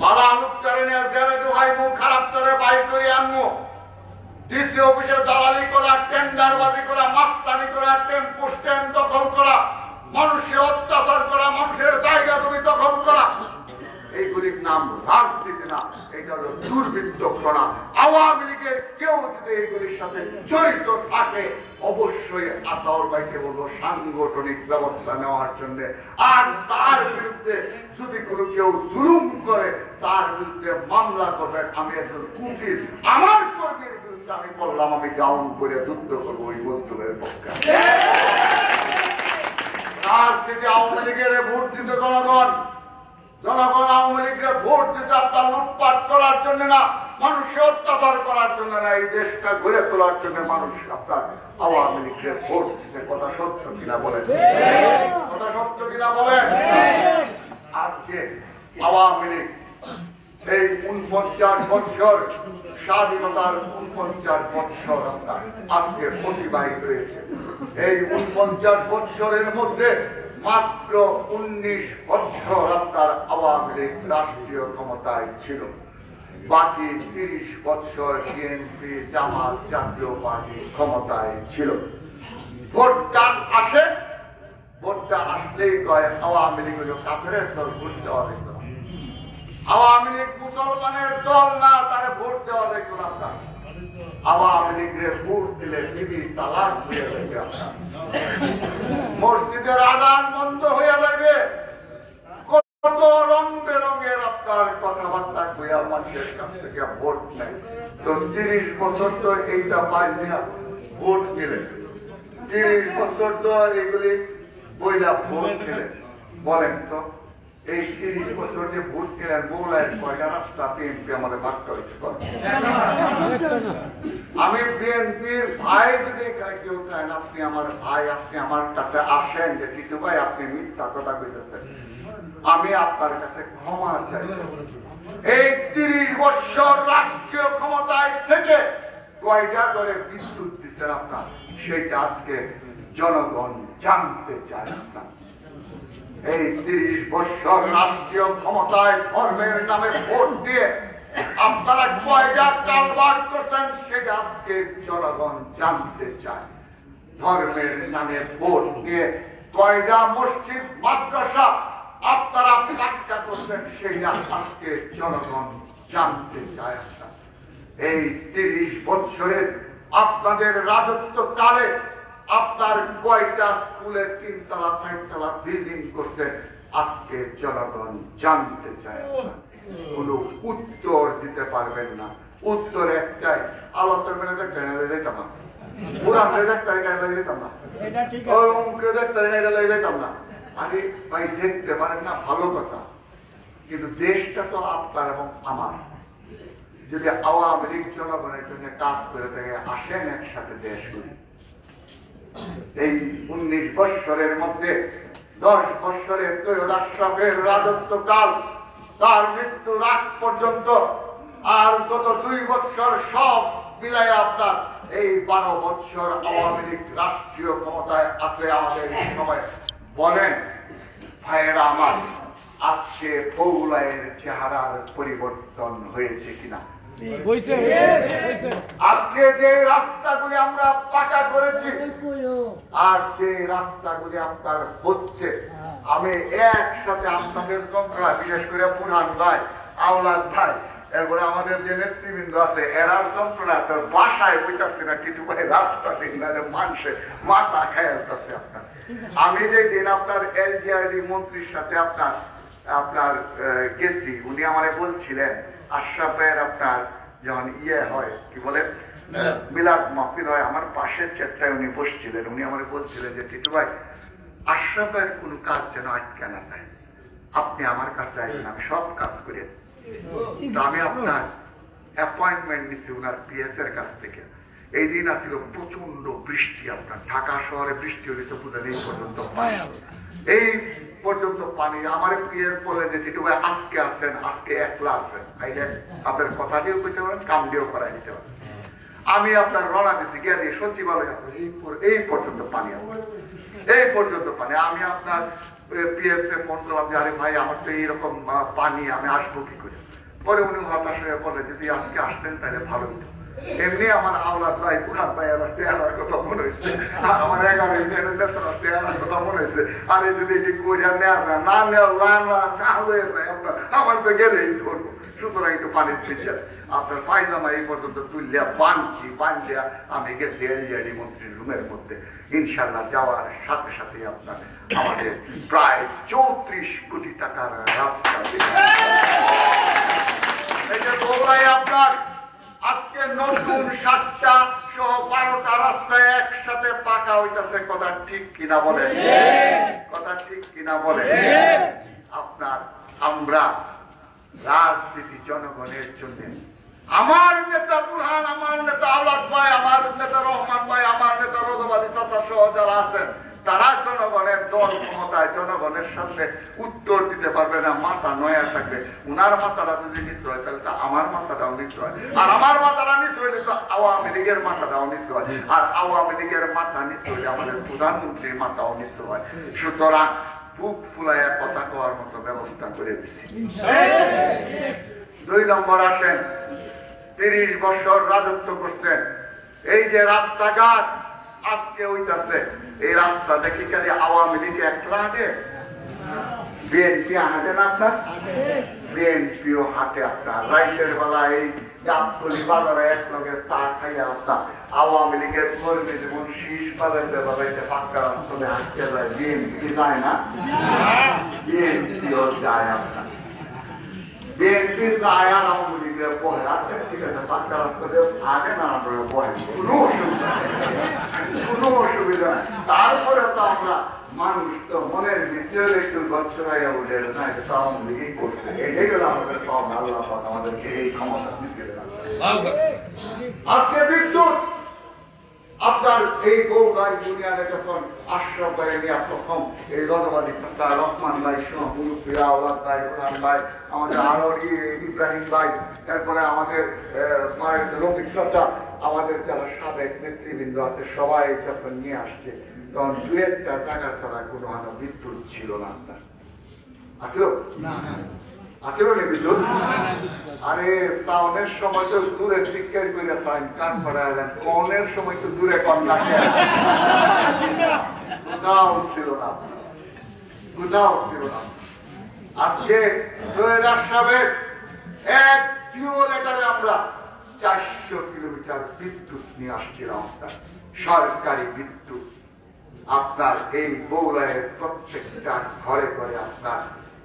বালা মুক্তারিনের জেলে ঢুকাইবো, খারাপ করে বাইর করে আনবো, ডিসি অফিসে দালালি করা, টেন্ডারবাজি করা, মাস্তানি করা, টেম্পো স্ট্যান্ড দখল করা, মানুষের অত্যাচার করা, মানুষের জায়গা জমি দখল করা, এইগুলির নাম রাজনীতি না, এটা হলো দুর্বৃত্তপনা। আওয়ামী লীগের কেউ যদি এইগুলির সাথে জড়িত থাকে অবশ্যই আতাউর ভাইকে বলবো সাংগঠনিক ব্যবস্থা নেওয়ার জন্য। আর তার বিরুদ্ধে যদি কোনো কেউ জুলুম করে তার বিরুদ্ধে মামলা করবেন। আমি একজন কুকির, আমার কর্মীর বিরুদ্ধে আমি বললাম আমি গাউন করে যুদ্ধ করবো ওই বন্ধুদের পক্ষে। রাজনীতি আওয়ামী লীগের ভোট দিতে জনগণ, জনগণ আওয়ামী লীগকে ভোট দিতে আপনার লুটপাট করার জন্য না, মানুষের অত্যাচার করার জন্য না, এই দেশটা গড়ে তোলার জন্য মানুষ আপনার আওয়ামী লীগকে ভোট দিতে। কথা সত্য কিনা বলেন? কথা সত্য কিনা বলেন? আজকে আওয়ামী লীগ এই 49 বছর স্বাধীনতার 49 বছর আপনার আজকে অতিবাহিত হয়েছে। এই 49 বছরের মধ্যে মাত্র 19 বছর আপনার আওয়ামী লীগ রাষ্ট্রীয় ক্ষমতায় ছিল, বাকি 30 বছর বিএনপি জামাত জাতীয় পার্টি ক্ষমতায় ছিল। ভোটটা আসে, ভোটটা আসলেই কয় আওয়ামী লীগ হল কাফেরের দল, ভোট দেওয়া যেত না। আওয়ামী লীগ মুসলমানের দল না, তারা ভোট দেওয়া যেত না। আপনার আওয়ামী লীগের ভোট দিলে বিবি তালাক হয়ে যাবে, আপনার মসজিদের আযান বন্ধ হয়ে যাবে, কত রং বেরঙের আপনার কথাবার্তা কইয়া মানুষের কাছ থেকে ভোট নেয়। তো 30 বছর তো এইটা পাইলে ভোট দিলেন, 30 বছর তো এগুলি বইলা ভোট দিলেন। বলেন তো এই 30 বছর যে ভোট দিলেন বউলায় কয়টা রাস্তা বিএনপি আমাদের বার্তা হয়েছে? আমি বিএনপির ভাই যদি এখানে কেউ চান, আপনি আমার ভাই, আপনি আমার কাছে আসেন যে টিটু ভাই আপনি মিথ্যা কথা কইতেছেন, আমি আপনার কাছে ক্ষমা চাই। এই 30 বছর রাষ্ট্রীয় ক্ষমতায় থেকে কয়টা করে বিদ্যুৎ দিচ্ছেন আপনার, সেটা আজকে জনগণ জানতে চায়। আপনার এই 30 বছর রাষ্ট্রীয় ক্ষমতায় ধর্মের নামে ভোট দিয়ে আপনারা কয়টা কালবাট করছেন সেটা আজকে জনগণ জানতে চায়। ধর্মের নামে ভোট দিয়ে কয়টা মসজিদ মাদ্রাসা আপনারা প্রতিষ্ঠা করছেন সেটা আজকে জনগণ জানতে চায়। এই 30 বছরের আপনাদের রাজত্ব কালে আপনার কয়টা স্কুলে 3 তলা 4 তলা বিল্ডিং করছেন আজকে জনগণ জানতে চায়। কোনো উত্তর দিতে পারবেন না। উত্তর একটাই, আলোচনা মেনে দেখতে যেতাম না, পুরান দেখতে যেতাম না, যেতাম না। আরে ভাই দেখতে পারেন না, ভালো কথা, কিন্তু দেশটা তো আপনার এবং আমার। যদি আওয়ামী লীগ জনগণের জন্য কাজ করে থাকে, আসেন একসাথে দেশ করি। এই 19 বৎসরের মধ্যে 10 বৎসরের সৈয়দ আশরাফের রাজত্বকাল, তার মৃত্যুর আগ পর্যন্ত, আর গত 2 বৎসর সব মিলাই আপনার এই 12 বৎসর আওয়ামী লীগ রাষ্ট্রীয় ক্ষমতায় আছে আমাদের সময়। বলেন ভাইয়েরা আমার, আজকে বগুড়ার চেহারার পরিবর্তন হয়েছে কিনা? আজকে যে রাস্তাগুলি আমরা পাকা করেছি আর যে রাস্তাগুলি আপনার হচ্ছে, আমি একসাথে আপনাদের যন্ত্রণা, বিশেষ করে বুরহান ভাই, আওলাদ ভাই, এরপরে আমাদের যে নেতৃবৃন্দ আছে, এরার যন্ত্রণা আপনার বাসায় বইতেছে না, টিটু ভাই রাস্তা দিন না, মানুষের মাথা খেয়ে আসতেছে আপনার। আমি যে দিন আপনার এলজিআরডি মন্ত্রীর সাথে আপনার গেছি, উনি আমারে বলছিলেন আশরাফের আপনার যখন হয় কি বলে মিলাদ মাহফিল হয়, আমার পাশের চেয়ারটায় উনি বসছিলেন। উনি আমারে বলছিলেন যে টিটু ভাই, আশরাফের কোনো কাজ যেন আটকে না যায়, আপনি আমার কাছে আসবেন, আমি সব কাজ করে। আমি আপনার অ্যাপয়েন্টমেন্ট নিচ্ছি উনার পিএস এর কাছ থেকে। এই দিন আসছিল প্রচন্ড বৃষ্টি, আপনার ঢাকা শহরে বৃষ্টি হয়েছে বুঝলেন, এই পর্যন্ত এই পর্যন্ত পানি। আমার পিএস বলে যে টিটু ভাই আজকে আসেন, আজকে একলা আসেন, আপনার কথা দিয়েও করতে পারেন, কাম দিয়েও করাই দিতে পারেন। আমি আপনার রওনা দিচ্ছি, গিয়ে সচিবালয় এই পর্যন্ত পানি, এই পর্যন্ত পানি। আমি আপনার পিএস এ ফোন করলাম যে আরে ভাই আমার তো এইরকম পানি, আমি আসবো কি করে? পরে উনি হতাশ হয়ে বলে যদি আজকে আসতেন তাহলে ভালো হতো। এমনি আমার আওলাদ ভাই, বুড়ান ভাই আমার চেহারার কথা মনে হয়েছে, আর আমার 11 চেহারার কথা মনে হয়েছে। আরে যদি এটি কইরা নেওয়া না নেওয়া না হয়ে যায় আপনার, আমার তো গেলেই ধরবো। সুতরাং একটু পানির পিছিয়ে আপনার পায়জামা এই পর্যন্ত তুললিয়া বানলিয়া আমি গেছি এলজিআরডি মন্ত্রীর রুমের মধ্যে। ইনশাল্লাহ যাওয়ার সাথে সাথে আপনার আমাদের প্রায় 34 কোটি টাকার রাস্তা, এই যে বগুড়ায় আপনার আজকে নতুন 7টা সহ 12টা রাস্তায় একসাথে পাকা হইতেছে। কথা ঠিক কিনা বলে? কথা ঠিক কিনা বলে? আপনার আমরা রাজনীতি জনগণের জন্য, আমার নেতা বুরহান, আমার নেতা আওলাদ ভাই, আমার নেতা রহমান ভাই, আমার নেতা রোদবাদী চাচা সহ যারা আছেন, তারা জনগণের দল ক্ষমতায় জনগণের সামনে উত্তর দিতে পারবে না, মাথা নয়া থাকবে। উনার মাথাটা যদি নিচ হয় তাহলে তো আমার মাথাটাও নিচ হয়, আর আমার মাথাটা নিচ হইলে তো আওয়ামী লীগের মাথাটাও নিচ হয়, আর আওয়ামী লীগের মাথা নিচ হইলে আমাদের প্রধানমন্ত্রীর মাথাও নিচ হয়। সুতরাং বুক ফুলাইয়া কথা কওয়ার মতো ব্যবস্থা করে দিচ্ছি। 2 নম্বর আসেন, 30 বছর রাজত্ব করছেন, এই যে রাস্তাঘাট আজকে হইতাছে, এই রাস্তা দেখি খালি আওয়ামী লীগ একলা হাঁটে, বিএনপি হাঁটে না আপনার? বিএনপিও হাঁটে আপনার। রাইতের বেলা এই গাবতলি বাজারে একলগে চা খাইয়া আপনার আওয়ামী লীগের কর্মী যেমন শীষ বাজাইতে পাক্কা অঞ্চলে হাঁটতে যায়, বিএনপি যায় না? বিএনপিও যায় আপনার। বিএনপি যায় আর আওয়ামী লীগের বহে, আচ্ছা ঠিক আছে, পাক্কা রাস্তাতে আগে না আমরা বহে, কোনো অসুবিধা কোনো অসুবিধা নাই। তারপরে তো আমরা মানুষ তো মনের ভিতরে একটু গচ্ছরাইয়া উঠে না, এটা তো আওয়ামী লীগই করছে, এটাই হলো আমাদের সব আল্লাহ আমাদেরকে এই ক্ষমতা দিতে। আজকে বিদ্যুৎ আপনার এই বগুড়ার ইউনিয়নে যখন আশরাফ ভাই নিয়ে প্রথম এই রদবাদী রহমান ভাই সহ মুরুব্বিরা, আওলাদ ভাই, বুরহান ভাই, আমাদের আরো ইব্রাহিম ভাই, তারপরে আমাদের রফিক চাচা, আমাদের যারা সাবেক নেতৃবৃন্দ আছে সবাই যখন নিয়ে আসছে, তখন 2-1টা টাকা ছাড়া কোনো বিদ্যুৎ ছিল না। আপনার আসলো আসিল না বিদ্যুৎ? আরে সাউনের সময় তো দূরে চিৎকার করে সাইন কান পড়াইলেন, কনের সময় তো দূরে কন্যা কোথাও ছিল না, কোথাও ছিল না। আজকে 2000 সালের 1 লেটারে আমরা 400 কিলোমিটার বিদ্যুৎ নিয়ে আসছিলাম আপনার সরকারি বিদ্যুৎ। আপনার এই বৌলায়ের প্রত্যেকটা ঘরে ঘরে আপনার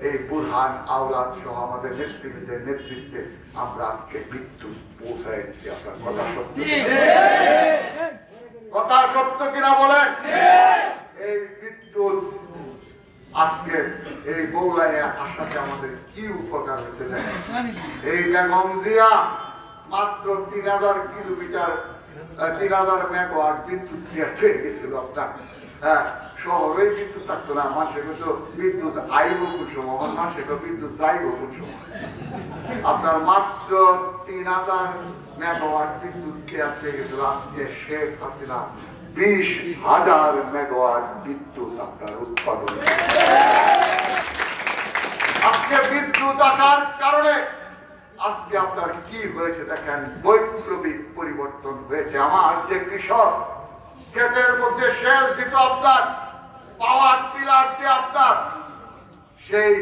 এই বুরহান আওলাদ সহ আমাদের নেতৃবৃন্দের নেতৃত্বে আমরা আজকে বিদ্যুৎ পৌঁছায় দিচ্ছি। আপনার কথা সত্য, কথা সত্য কিনা বলেন? এই বিদ্যুৎ আজকে এই বৌলায় আসাতে আমাদের কি উপকার হয়েছে জানেন? এই বেগম জিয়া মাত্র 3000 কিলোমিটার 3000 মেগাওয়াট বিদ্যুৎ দিয়ে হয়ে গেছিল আপনার। হ্যাঁ, শহরে বিদ্যুৎ থাকতো না, মানুষের কিন্তু বিদ্যুৎ আইব কোন সময়, মানুষের বিদ্যুৎ যাইব কোন সময়। আপনার মাত্র 3000 মেগাওয়াট বিদ্যুৎ দেওয়া হয়ে গেছিল। আজকে শেখ হাসিনা 20,000 মেগাওয়াট বিদ্যুৎ আপনার উৎপাদন। আজকে বিদ্যুৎ আসার কারণে আজকে আপনার কি হয়েছে দেখেন, বৈপ্লবিক পরিবর্তন হয়েছে। আমার যে কৃষক ক্ষেতের মধ্যে সেচ দিত আপনার পাওয়ার টিলার দিয়ে আপনার, সেই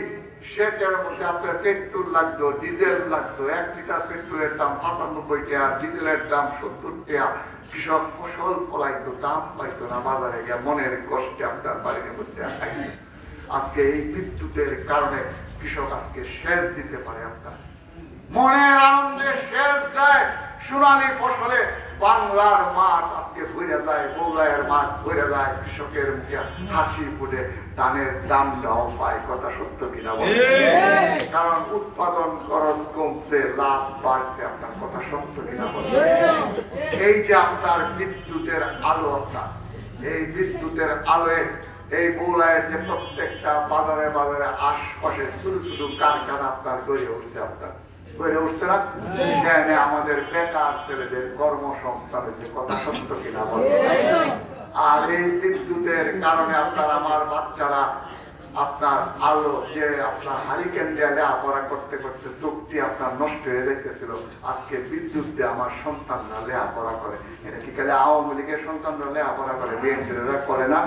সেচের মধ্যে আপনার পেট্রোল লাগতো, ডিজেল লাগতো। 1 লিটার পেট্রোলের দাম 95 টাকা, ডিজেলের দাম 70 টাকা। কৃষক ফসল ফলাইতো, দাম পাইতো না বাজারে গিয়ে, মনের কষ্টে আপনার বাড়ির মধ্যে আজকে এই বিদ্যুতের কারণে কৃষক আজকে সেচ দিতে পারে। আপনার মনের আনন্দে সেচ দেয়, সোনালী ফসলে বাংলার মাঠ আজকে ভরে যায়, বৌলায়ের মাঠ ভরে যায়, কৃষকের মুখে হাসি ফুটে, ধানের দামটাও পায়। কথা সত্য কিনা বলে? কারণ উৎপাদন খরচ কমছে, লাভ বাড়ছে। আপনার কথা সত্য কিনা বলে? এই যে আপনার বিদ্যুতের আলো, আপনার এই বিদ্যুতের আলোয় এই বৌলায়ের যে প্রত্যেকটা বাজারে বাজারে আশপাশে ছোট ছোট কারখানা আপনার গড়ে উঠছে। আপনার গড়ে উঠছে না? সেখানে আমাদের বেকার ছেলেদের কর্মসংস্থান হয়েছে। কথা সত্য কিনা বলে? আর এই বিদ্যুতের কারণে আপনার আমার বাচ্চারা আপনার আলো যে আপনার হারিকেন দিয়ে লেখাপড়া করতে করতে চোখটি আপনার নষ্ট হয়ে যাইতেছিল, আজকে বিদ্যুৎ দিয়ে আমার সন্তানরা লেখাপড়া করে। এটা কি খালি আওয়ামী লীগের সন্তানরা লেখাপড়া করে, বিএনপিরা করে না?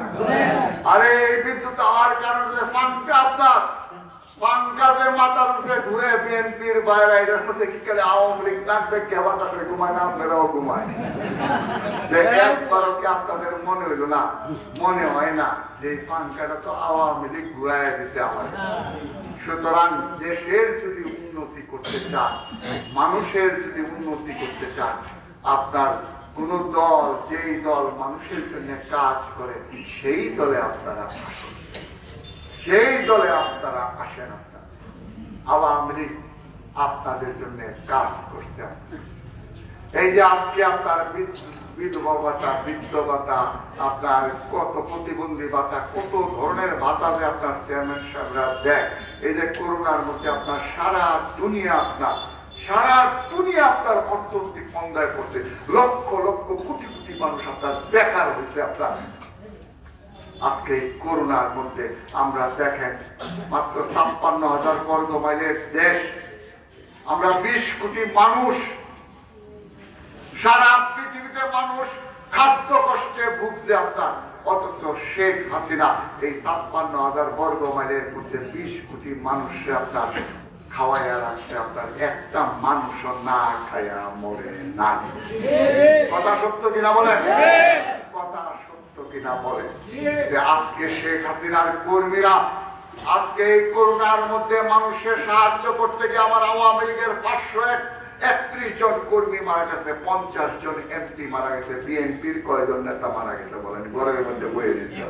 আরে এই বিদ্যুৎ হওয়ার কারণে পাঙ্কা আপনার পাঙ্কাজের মাথার উপরে ঘুরে বিএনপির বাইরে, এটার মধ্যে কি খালি আওয়ামী লীগ নাক দেখে বাতাসে ঘুমায় না? আপনারাও ঘুমায়। যে একবারও কি আপনাদের মনে হইল না? মনে হয় না যে এই পাঙ্কাটা তো আওয়ামী লীগ ঘুরাই দিতে আমার। সুতরাং দেশের যদি উন্নতি করতে চান, মানুষের যদি উন্নতি করতে চান, আপনার কোন দল, যেই দল মানুষের জন্য কাজ করে সেই দলে আপনারা আসেন, সেই দলে আপনারা আসেন। আপনার আওয়ামী লীগ আপনাদের জন্য কাজ করছে। এই যে আজকে আপনার বিধবা ভাতা, বৃদ্ধ ভাতা, আপনার কত প্রতিবন্ধী ভাতা, কত ধরনের ভাতা যে আপনার চেয়ারম্যান সাহেবরা দেয়। এই যে করোনার মধ্যে আপনার সারা দুনিয়া আপনার অর্থনৈতিক মন্দায় পড়ছে, লক্ষ লক্ষ কোটি কোটি মানুষ আপনার বেকার হয়েছে। আপনার আজকে করোনার মধ্যে আমরা দেখেন মাত্র 56,000 বর্গ মাইলের দেশ, আমরা 20 কোটি মানুষ, সারা পৃথিবীতে মানুষ খাদ্য কষ্টে ভুগছে আপনার। অথচ শেখ হাসিনা এই 56,000 বর্গ মাইলের মধ্যে 20 কোটি মানুষকে আপনার খাওয়াইয়া রাখছে। আপনার একটা মানুষ না খাইয়া মরে না। কথা সত্য কিনা বলেন? কথা সত্য কিনা বলেন? আজকে শেখ হাসিনার কর্মীরা আজকে এই করোনার মধ্যে মানুষের সাহায্য করতে গিয়ে আমার আওয়ামী লীগের 531 জন কর্মী মারা গেছে, 50 জন এমপি মারা গেছে, বিএনপির কয়জন নেতা মারা গেছে বলেন? ঘরের মধ্যে বয়ে দিচ্ছে,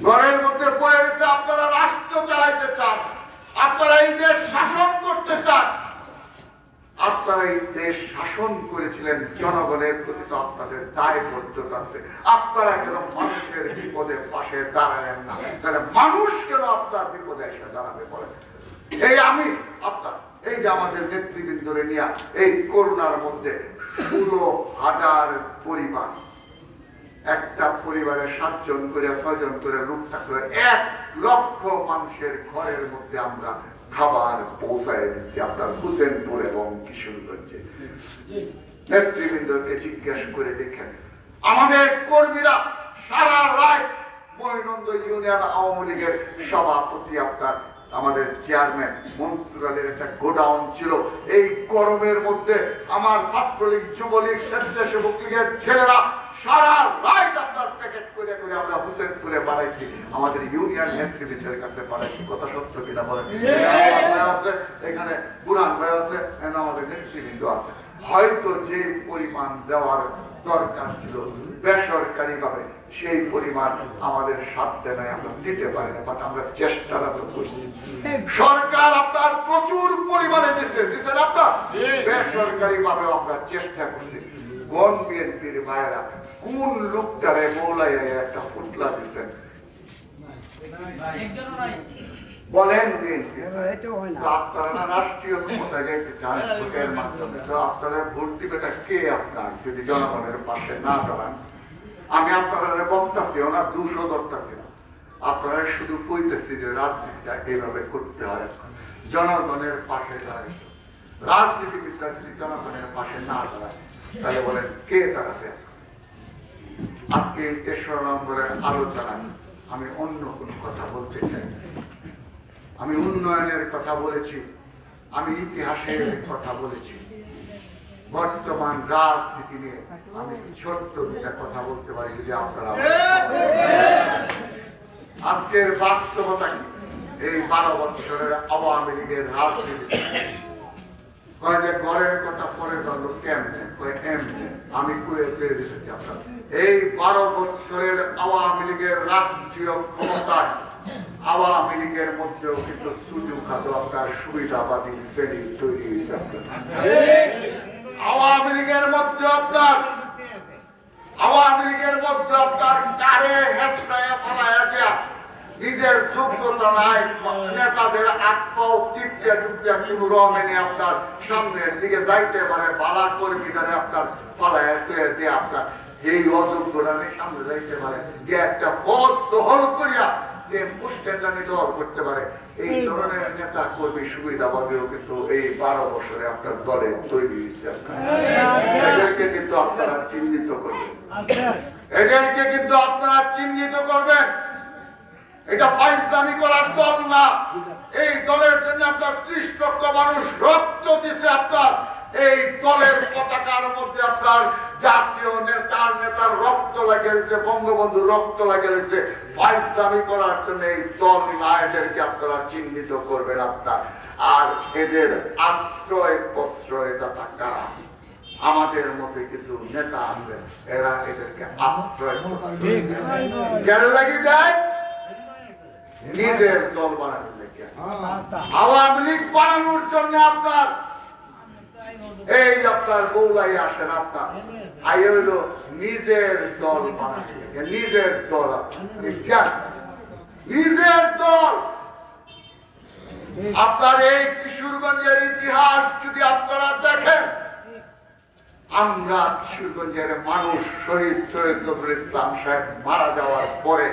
ঘরের মধ্যে বয়ে দিচ্ছে। আপনারা রাষ্ট্র চালাইতে চান, আপনারা এই দেশ শাসন করতে চান, আপনারা এই দেশ শাসন করেছিলেন, জনগণের প্রতি তো আপনাদের দায়বদ্ধতা আছে। আপনারা কেন মানুষের বিপদে পাশে দাঁড়ালেন না? তাহলে মানুষ কেন আপনার বিপদে এসে দাঁড়াবে বলেন? এই আমি আপনার এই যে আমাদের নেতৃবৃন্দরে নিয়ে এই করোনার মধ্যে 16,000 পরিবার, একটা পরিবারে 7 জন করে 6 জন করে লোক থাকলে 1 লক্ষ মানুষের ঘরের মধ্যে আমরা খাবার পৌঁছায় দিচ্ছি আপনার হুসেনপুর এবং কিশোরগঞ্জে। নেতৃবৃন্দকে জিজ্ঞেস করে দেখেন, আমাদের কর্মীরা সারা রাত মহিনন্দ ইউনিয়ন আওয়ামী লীগের সভাপতি আপনার আমাদের চেয়ারম্যান মনসুর আলীর একটা গোডাউন ছিল। এই গরমের মধ্যে আমার ছাত্রলীগ, যুবলীগ, স্বেচ্ছাসেবক লীগের ছেলেরা সারা রাত আপনার প্যাকেট করে করে আমরা হুসেনপুরে বাড়াইছি, আমাদের ইউনিয়ন নেতৃবৃন্দের কাছে বাড়াইছি। কথা সত্য কিনা বলেন? আছে এখানে, বুরহান ভাই আছে, আমাদের নেতৃবৃন্দ আছে। হয়তো যে পরিমাণ দেওয়ার দরকার ছিল বেসরকারি ভাবে সেই পরিমাণ আমাদের সাধ্যে নাই, আমরা দিতে পারি না, বাট আমরা চেষ্টাটা তো করছি। সরকার আপনার প্রচুর পরিমাণে দিচ্ছেন আপনার, বেসরকারি ভাবে আমরা চেষ্টা করছি। কোন বিএনপির ভাইয়েরা কোন লোকটারে মৌলাইয়া একটা ফুটলা দিচ্ছেন বলেন? আপনারা রাষ্ট্রীয় ক্ষমতায় যেতে চান ভোটের মাধ্যমে, তো আপনারা ভোট দিবেটা কে আপনার যদি জনগণের পাশে না দাঁড়ান? আমি আপনারা বক্তাছি, ওনার দোষও ধরতেছি না, আপনারা শুধু কইতেছি যে রাজনীতিটা এইভাবে করতে হয়, জনগণের পাশে দাঁড়ায়। রাজনীতিবিদরা যদি জনগণের পাশে না দাঁড়ায় তাহলে বলেন কে দাঁড়াবে? আজকে ৩৩ নম্বরের আলোচনা আমি অন্য কোন কথা বলতে চাই না। আমি উন্নয়নের কথা বলেছি, আমি ইতিহাসের কথা বলেছি, বর্তমান রাজনীতি নিয়ে আমি ছোট্ট দুটা কথা বলতে পারি যদি আপনারা। আজকের বাস্তবতা কি? এই 12 বছরের আওয়ামী লীগের রাজনীতি কয় যে ঘরের কথা পরে ধরলো কেমনে, এমনি আমি কয়ে পেয়ে দিতেছি আপনার। এই 12 বছরের আওয়ামী লীগের রাষ্ট্রীয় ক্ষমতায় আওয়ামী লীগের মধ্যেও কিন্তু সুযোগ খাতো আপনার সুবিধাবাদী শ্রেণী তৈরি হয়েছে আপনার। আওয়ামী লীগের মধ্যে আপনার কারে হেঁটায় ফলাইয়া দেয়া, নিজের যোগ্যতা নাই, নেতাদের আত্মাও টিপটিয়া টুপটিয়া কোনো রমেনে আপনার সামনের দিকে যাইতে পারে, বালা কর্মীটারে আপনার ফলাইয়া দিয়ে আপনার এই অযোগ্যরা সামনে যাইতে পারে, যে একটা পদ দখল করিয়া যে পুষ্টেন্ডানি দল করতে পারে, এই ধরনের নেতা কর্মী সুবিধাবাদীও কিন্তু এই 12 বছরে আপনার দলে তৈরি হয়েছে। এদেরকে কিন্তু আপনারা চিহ্নিত করবেন, এদেরকে কিন্তু আপনারা চিহ্নিত করবেন। এটা ফাইজলামি করার দল না। এই দলের জন্য আপনার 30 লক্ষ মানুষ রক্ত দিচ্ছে। আপনার এই দলের পতাকার মধ্যে আপনার জাতীয় নেতার রক্ত লাগিয়েছে, বঙ্গবন্ধু রক্ত লাগিয়েছে। ফাইজলামি করার জন্য এই দল না, এদেরকে আপনারা চিহ্নিত করবেন আপনার। আর এদের আশ্রয় প্রশ্রয়দাতা কারা? আমাদের মধ্যে কিছু নেতা আছে, এরা এদেরকে আশ্রয় কেন লাগি যায়? নিজের দল বানানোর লেগে, আওয়ামী লীগ বানানোর জন্য আপনার এই আপনার বৌলাই আসেন, আপনার আই হইল নিজের দল বানানোর লেগে, নিজের দল, নিজের দল। আপনার এই কিশোরগঞ্জের ইতিহাস যদি আপনারা দেখেন, আমরা কিশোরগঞ্জের মানুষ শহীদ সৈয়দ নজরুল ইসলাম সাহেব মারা যাওয়ার পরে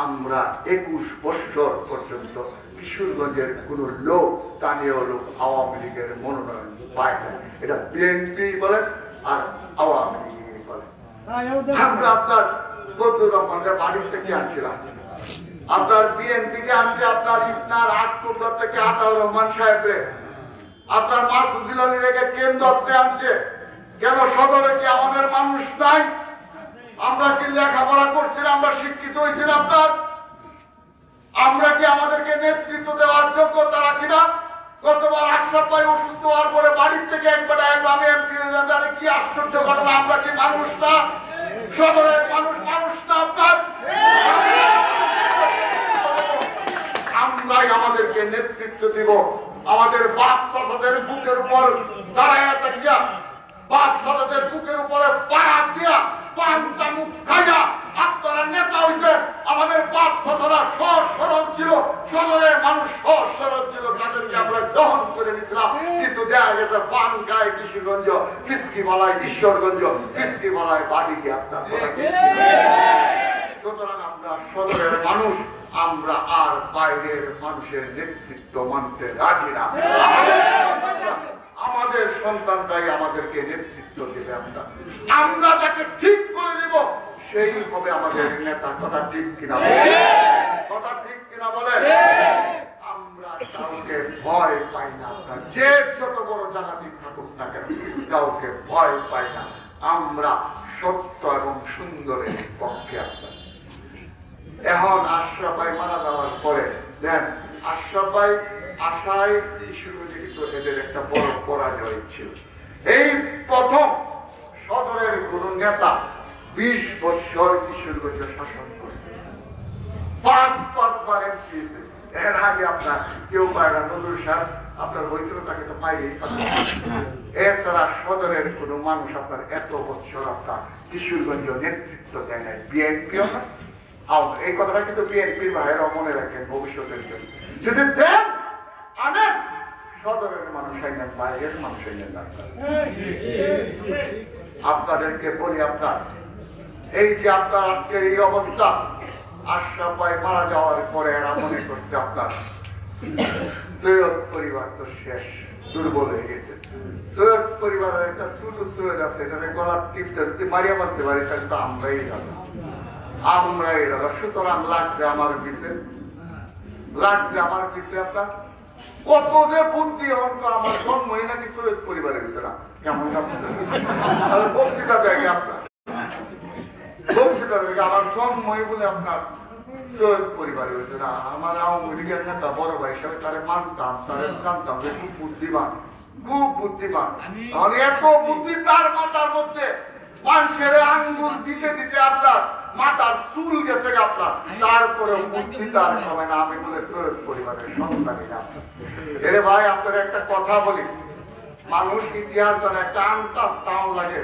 আমরা 21 বছর পর্যন্ত কিশোরগঞ্জের কোন লোক, স্থানীয় লোক আওয়ামী লীগের মনোনয়ন পায় না। এটা বিএনপি বলেন আর আওয়ামী লীগ বলেন। আমরা আপনার বদরুর রহমানের বাড়ির থেকে আনছিলাম, আপনার বিএনপিকে আনছে আপনার ইসনার আটকুন্দার থেকে আতাউর রহমান সাহেবরে, আপনার মাসুদুল আলী রেখে কেন্দ্রতে আনছে। কেন সদরে কি আমাদের মানুষ নাই? আমরা কি লেখাপড়া করছিলাম? আমরা শিক্ষিত হয়েছিলাম? আপনার আমরা কি আমাদেরকে নেতৃত্ব দেওয়ার যোগ্যতা রাখি না? গতবার আশরাফ ভাই অসুস্থ হওয়ার পরে বাড়ির থেকে একবার আমি এমপি হয়ে কি আশ্চর্য ঘটনা! আমরা কি মানুষ না? সদরের মানুষ মানুষ না? আপনার আমরাই আমাদেরকে নেতৃত্ব দিব। আমাদের বাপ চাচাদের বুকের উপর দাঁড়ায় থাকিয়া, বাপ চাচাদের বুকের উপরে পাড়া দিয়া, পাঁচটা মুখ খাইয়া আপনারা নেতা হয়েছে। আমাদের বাপ চাচারা সহজ সরল ছিল, সদরের মানুষ সহজ সরল ছিল, তাদেরকে আমরা গ্রহণ করে নিয়েছিলাম। কিন্তু দেখা গেছে পান গায়ে কিশোরগঞ্জ, কিসকি মালায় ঈশ্বরগঞ্জ, কিসকি মালায় বাড়ি দিয়ে আপনার। সুতরাং আমরা সদরের মানুষ, আমরা আর বাইরের মানুষের নেতৃত্ব মানতে রাজি না। আমাদের সন্তানটাই আমাদেরকে নেতৃত্ব দেবে। আমরা যাকে ঠিক করে দিব সেই হবে আমাদের নেতা। কথা ঠিক কিনা? কথা ঠিক কিনা বলে? আমরা কাউকে ভয় পাই না আপনার, যে যত বড় জানাতি থাকুক না কেন কাউকে ভয় পাই না। আমরা সত্য এবং সুন্দরের পক্ষে আপনার। এখন আশরাফ ভাই মারা যাওয়ার পরে দেন আশরাফ ভাই আশায় কিশোরগঞ্জে কিন্তু এদের একটা বড় পরাজয় ছিল। এই প্রথম সদরের কোন নেতা 20 বছর কিশোরগঞ্জ শাসন করছে, 5বার এমপি। এর আগে আপনার কেউ পায় না, নজরুল সাহেব আপনার হয়েছিল, তাকে তো পাইলেই এর দ্বারা সদরের কোন মানুষ আপনার এত বছর আপনার কিশোরগঞ্জ নেতৃত্ব দেয় নাই, বিএনপিও না। এই কথাটা কিন্তু বিএনপির ভাইয়েরা মনে রাখেন ভবিষ্যতের জন্য। যদি দেন আনেন, সদরের মানুষ আইনেন, বাইরের মানুষ আইনেন না। আপনাদেরকে বলি, আপনার এই যে আপনার আজকের এই অবস্থা, আশরাফ ভাই মারা যাওয়ার পরে এরা মনে করছে আপনার সৈয়দ পরিবার তো শেষ, দুর্বল হয়ে গেছে। সৈয়দ পরিবারের একটা ছোট সৈয়দ আছে, এটাকে গলার টিপটা যদি মারিয়া মারতে পারি তাহলে তো আমরাই দাদা, আমরাই দাদা। সুতরাং লাগছে আমার পিছে, লাগছে আমার পিছে আপনার কত যে বুদ্ধি হন। তো আমার জন্মই নাকি সৈয়দ পরিবারে গেছে না, কেমন বক্তৃতা দেখে আপনার, বক্তৃতা দেখে আমার জন্মই বলে আপনার সৈয়দ পরিবারে হয়েছে না। আমার আওয়ামী লীগের নেতা বড় ভাই হিসাবে তারে মানতাম, তারে জানতাম যে খুব বুদ্ধিমান, খুব বুদ্ধিমান। তাহলে এত বুদ্ধি তার মাথার মধ্যে, মানুষের আঙ্গুল দিতে দিতে আপনার মাথার চুল গেছে আপনার, তারপরে বুদ্ধি তার কমে না। আমি বলে সৈয়দ পরিবারের সন্তানই না। এরে ভাই আপনার একটা কথা বলি, মানুষ ইতিহাস জানে, একটা আন্তাজ তাও লাগে।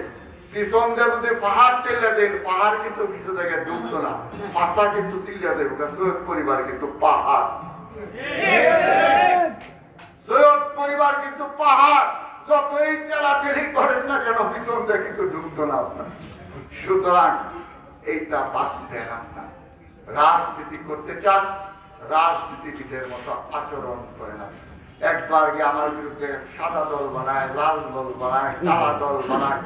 পিছন দিয়ে যদি পাহাড় টেলে দেন, পাহাড় কিন্তু কিছু জায়গায় ডুবতো না, মাথা কিন্তু চিল্লা দেবে। সৈয়দ পরিবার কিন্তু পাহাড়, সৈয়দ পরিবার কিন্তু পাহাড়, যতই টেলাটেলি করেন না কেন পিছন দিয়ে কিন্তু ডুবতো না আপনার। সুতরাং এইটা বাঁচতেন আপনার। রাজনীতি করতে চান, রাজনীতিবিদের মতো আচরণ করে না। একবার গিয়ে আমার বিরুদ্ধে সাদা দল বানায়, লাল দল বানায়, কালা দল বানায়।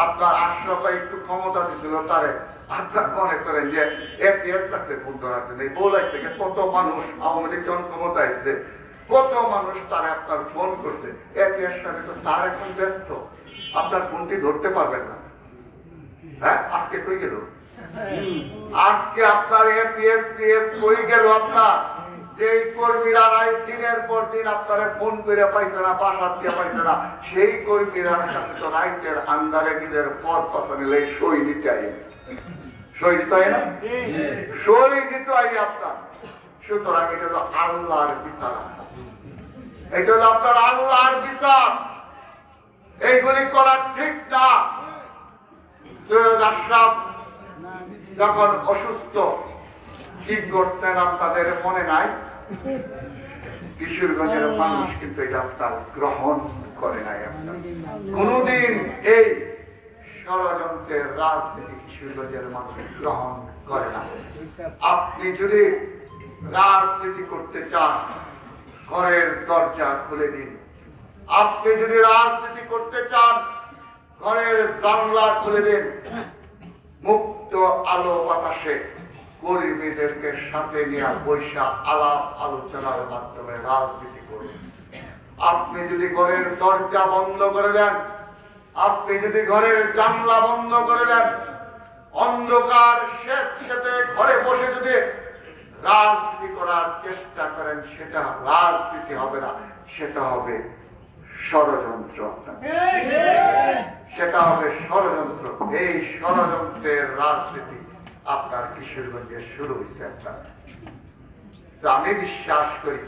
আপনার আশরাফ ভাই একটু ক্ষমতা দিছিল তারে, আপনার মনে করেন যে এপিএস রাখতে ভুল ধরাচ্ছেন। এই বলাই থেকে কত মানুষ আওয়ামী লীগ যখন ক্ষমতা এসছে, কত মানুষ তারা আপনার ফোন করছে। এপিএস সাথে তো তার এখন ব্যস্ত, আপনার ফোনটি ধরতে পারবেন না। হ্যাঁ, আজকে কই গেল? আজকে আপনার এপিএস পিএস কই গেল? আপনার যে কর্মীরা দিনের পর দিন আপনারা ফোন করে পাইছে না, বাসার দিয়ে পাইছে না, সেই কর্মীরা কাছে তো রাইতের আন্দারে নিজের পথ কথা নিলে সই দিতে আই, সই দিতে হয় না, সই দিতে আই আপনার। সুতরাং এটা হলো আল্লাহর বিচার, এটা হলো আপনার আল্লাহর বিচার। এইগুলি করা ঠিক না। সৈয়দ আশরাফ যখন অসুস্থ ঠিক করছেন আপনাদের মনে নাই? কিশোরগঞ্জের মানুষ কিন্তু এটা আপনার গ্রহণ করে নাই। আপনার কোনদিন এই ষড়যন্ত্রের রাজনীতি কিশোরগঞ্জের মানুষ গ্রহণ করে না। আপনি যদি রাজনীতি করতে চান, ঘরের দরজা খুলে দিন। আপনি যদি রাজনীতি করতে চান, ঘরের জানলা খুলে দিন। মুক্ত আলো বাতাসে কর্মীদেরকে সাথে নিয়ে বৈশা আলাপ আলোচনার মাধ্যমে রাজনীতি করুন। আপনি যদি ঘরের দরজা বন্ধ করে দেন, আপনি যদি ঘরের জানলা বন্ধ করে দেন, অন্ধকার সেতে ঘরে বসে যদি রাজনীতি করার চেষ্টা করেন, সেটা রাজনীতি হবে না, সেটা হবে ষড়যন্ত্র। সেটা হবে ষড়যন্ত্র। এই ষড়যন্ত্রের রাজনীতি আপনার কিশোরগঞ্জে শুরু হয়েছে। আপনার আমি বিশ্বাস করি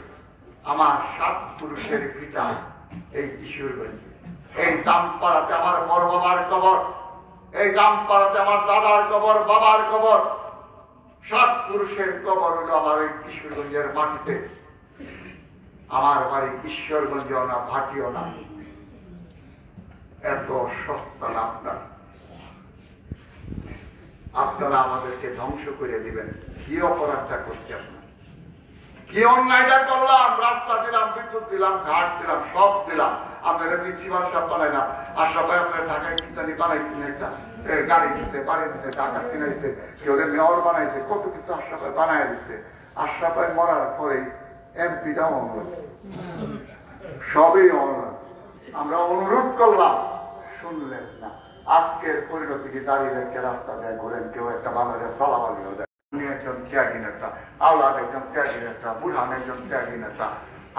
আমার 7 পুরুষের পিতা এই কিশোরগঞ্জ, এই দামপাড়াতে আমার বড় বাবার কবর, এই দামপাড়াতে আমার দাদার কবর, বাবার কবর। 7 পুরুষের কবর হলো আমার এই কিশোরগঞ্জের মাটিতে। আমার বাড়ি ঈশ্বরগঞ্জেও না, ভাটিও না। এত সস্তা না আপনার। আপনারা আমাদেরকে ধ্বংস করে দিবেন। কি অপরাধটা করছে আপনার? কি অন্যায়টা করলাম? রাস্তা দিলাম, বিদ্যুৎ দিলাম, ঘাট দিলাম, সব দিলাম। আপনারা প্রিন্সিপাল সাহেব বানাইলাম, আর সবাই আপনার ঢাকায় কিস্তানি বানাইছেন, একটা গাড়ি দিচ্ছে, বাড়ি দিচ্ছে, টাকা কিনাইছে, কেউ মেয়র বানাইছে, কত কিছু আশরাফ ভাই বানাই দিচ্ছে। আশরাফ ভাই মরার পরে এমপিটাও সবই আমরা অনুরোধ করলাম, শুনলেন না। আজকের পরিণতি কি দাঁড়িয়ে রেখে রাস্তা দেয় ঘুরেন, কেউ একটা বাংলাদেশ সালামালিও দেয়। উনি একজন ত্যাগী নেতা, আওলাদ একজন ত্যাগী নেতা, বুরহান একজন ত্যাগী নেতা।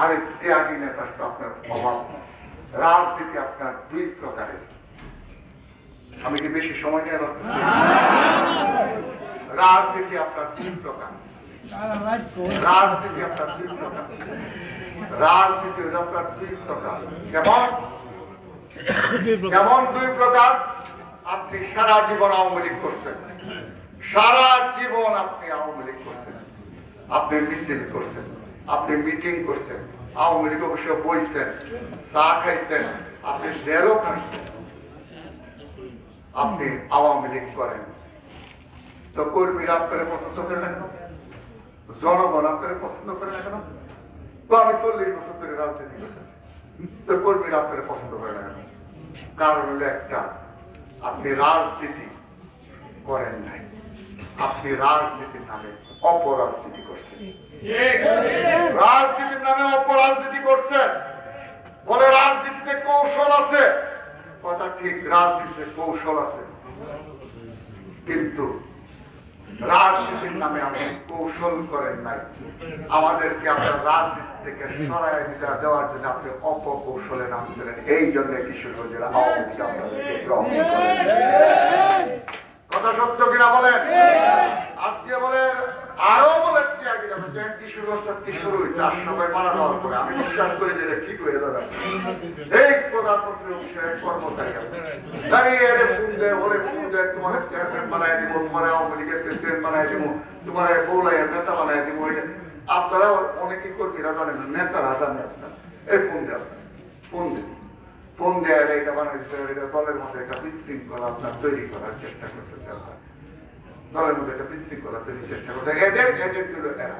আর এই ত্যাগী নেতার তো আপনার অভাব। রাজনীতি আপনার দুই প্রকারের। আমি কি বেশি সময় নিয়ে রাজনীতি আপনার দুই প্রকার। রাজনীতি আপনার দুই প্রকার। রাজনীতি আপনার দুই প্রকার। কেমন কেমন দুই প্রকার? আপনি সারা জীবন আওয়ামী লীগ করছেন, সারা জীবন আপনি আওয়ামী লীগ করছেন, আপনি মিছিল করছেন, আপনি মিটিং করছেন, আওয়ামী লীগ অবশ্য বইছেন, চা খাইছেন, আপনি জেলও খাইছেন, আপনি আওয়ামী লীগ করেন। তো কর্মীরা আপনারা পছন্দ করে না কেন? জনগণ আপনারা পছন্দ করে না কেন? তো আমি 40 বছর ধরে রাজনীতি করছি, তো কর্মীরা আপনারা পছন্দ করে না কেন? কারণ হলো একটা, আপনি রাজনীতি করেন নাই, আপনি রাজনীতির নামে অপরাজনীতি করছেন। রাজনীতির নামে অপরাজনীতি করছেন। বলে রাজনীতিতে কৌশল আছে, কথা ঠিক, রাজনীতিতে কৌশল আছে, কিন্তু রাজনীতির নামে আপনি কৌশল করেন নাই। আমাদেরকে আপনার রাজনীতি থেকে সরাই দেওয়ার জন্য আপনি অপকৌশলে নামছিলেন। এই জন্য কিশোরগঞ্জের আওয়ামী লীগ আপনাদেরকে গ্রহণ করেন। কথা সত্য কিনা বলেন? আজকে বলেন, আরো বলেন কিশোরগঞ্জটা কি শুরু হয়েছে আর সবাই মারা যাওয়ার পরে আমি বিশ্বাস করি যে ঠিক হয়ে যাবে। এই প্রধানমন্ত্রী অফিসের কর্মচারী দাঁড়িয়ে হলে তোমার চেয়ারম্যান বানাই দিব, তোমার আওয়ামী লীগের প্রেসিডেন্ট বানাই দিব, তোমার বৌলাইয়ের নেতা বানাই দিব। আপনারা অনেকে কর্মীরা জানেন না, নেতারা জানে। আপনার এই ফোন দেয়, ফোন দেয়, এটা বানাই দিতে দলের মধ্যে একটা বিশৃঙ্খলা আপনার তৈরি করার চেষ্টা করতেছে। আপনার দলের মধ্যে একটা বিশৃঙ্খলা তৈরির চেষ্টা করতে এজেন্ট গুলো এরা,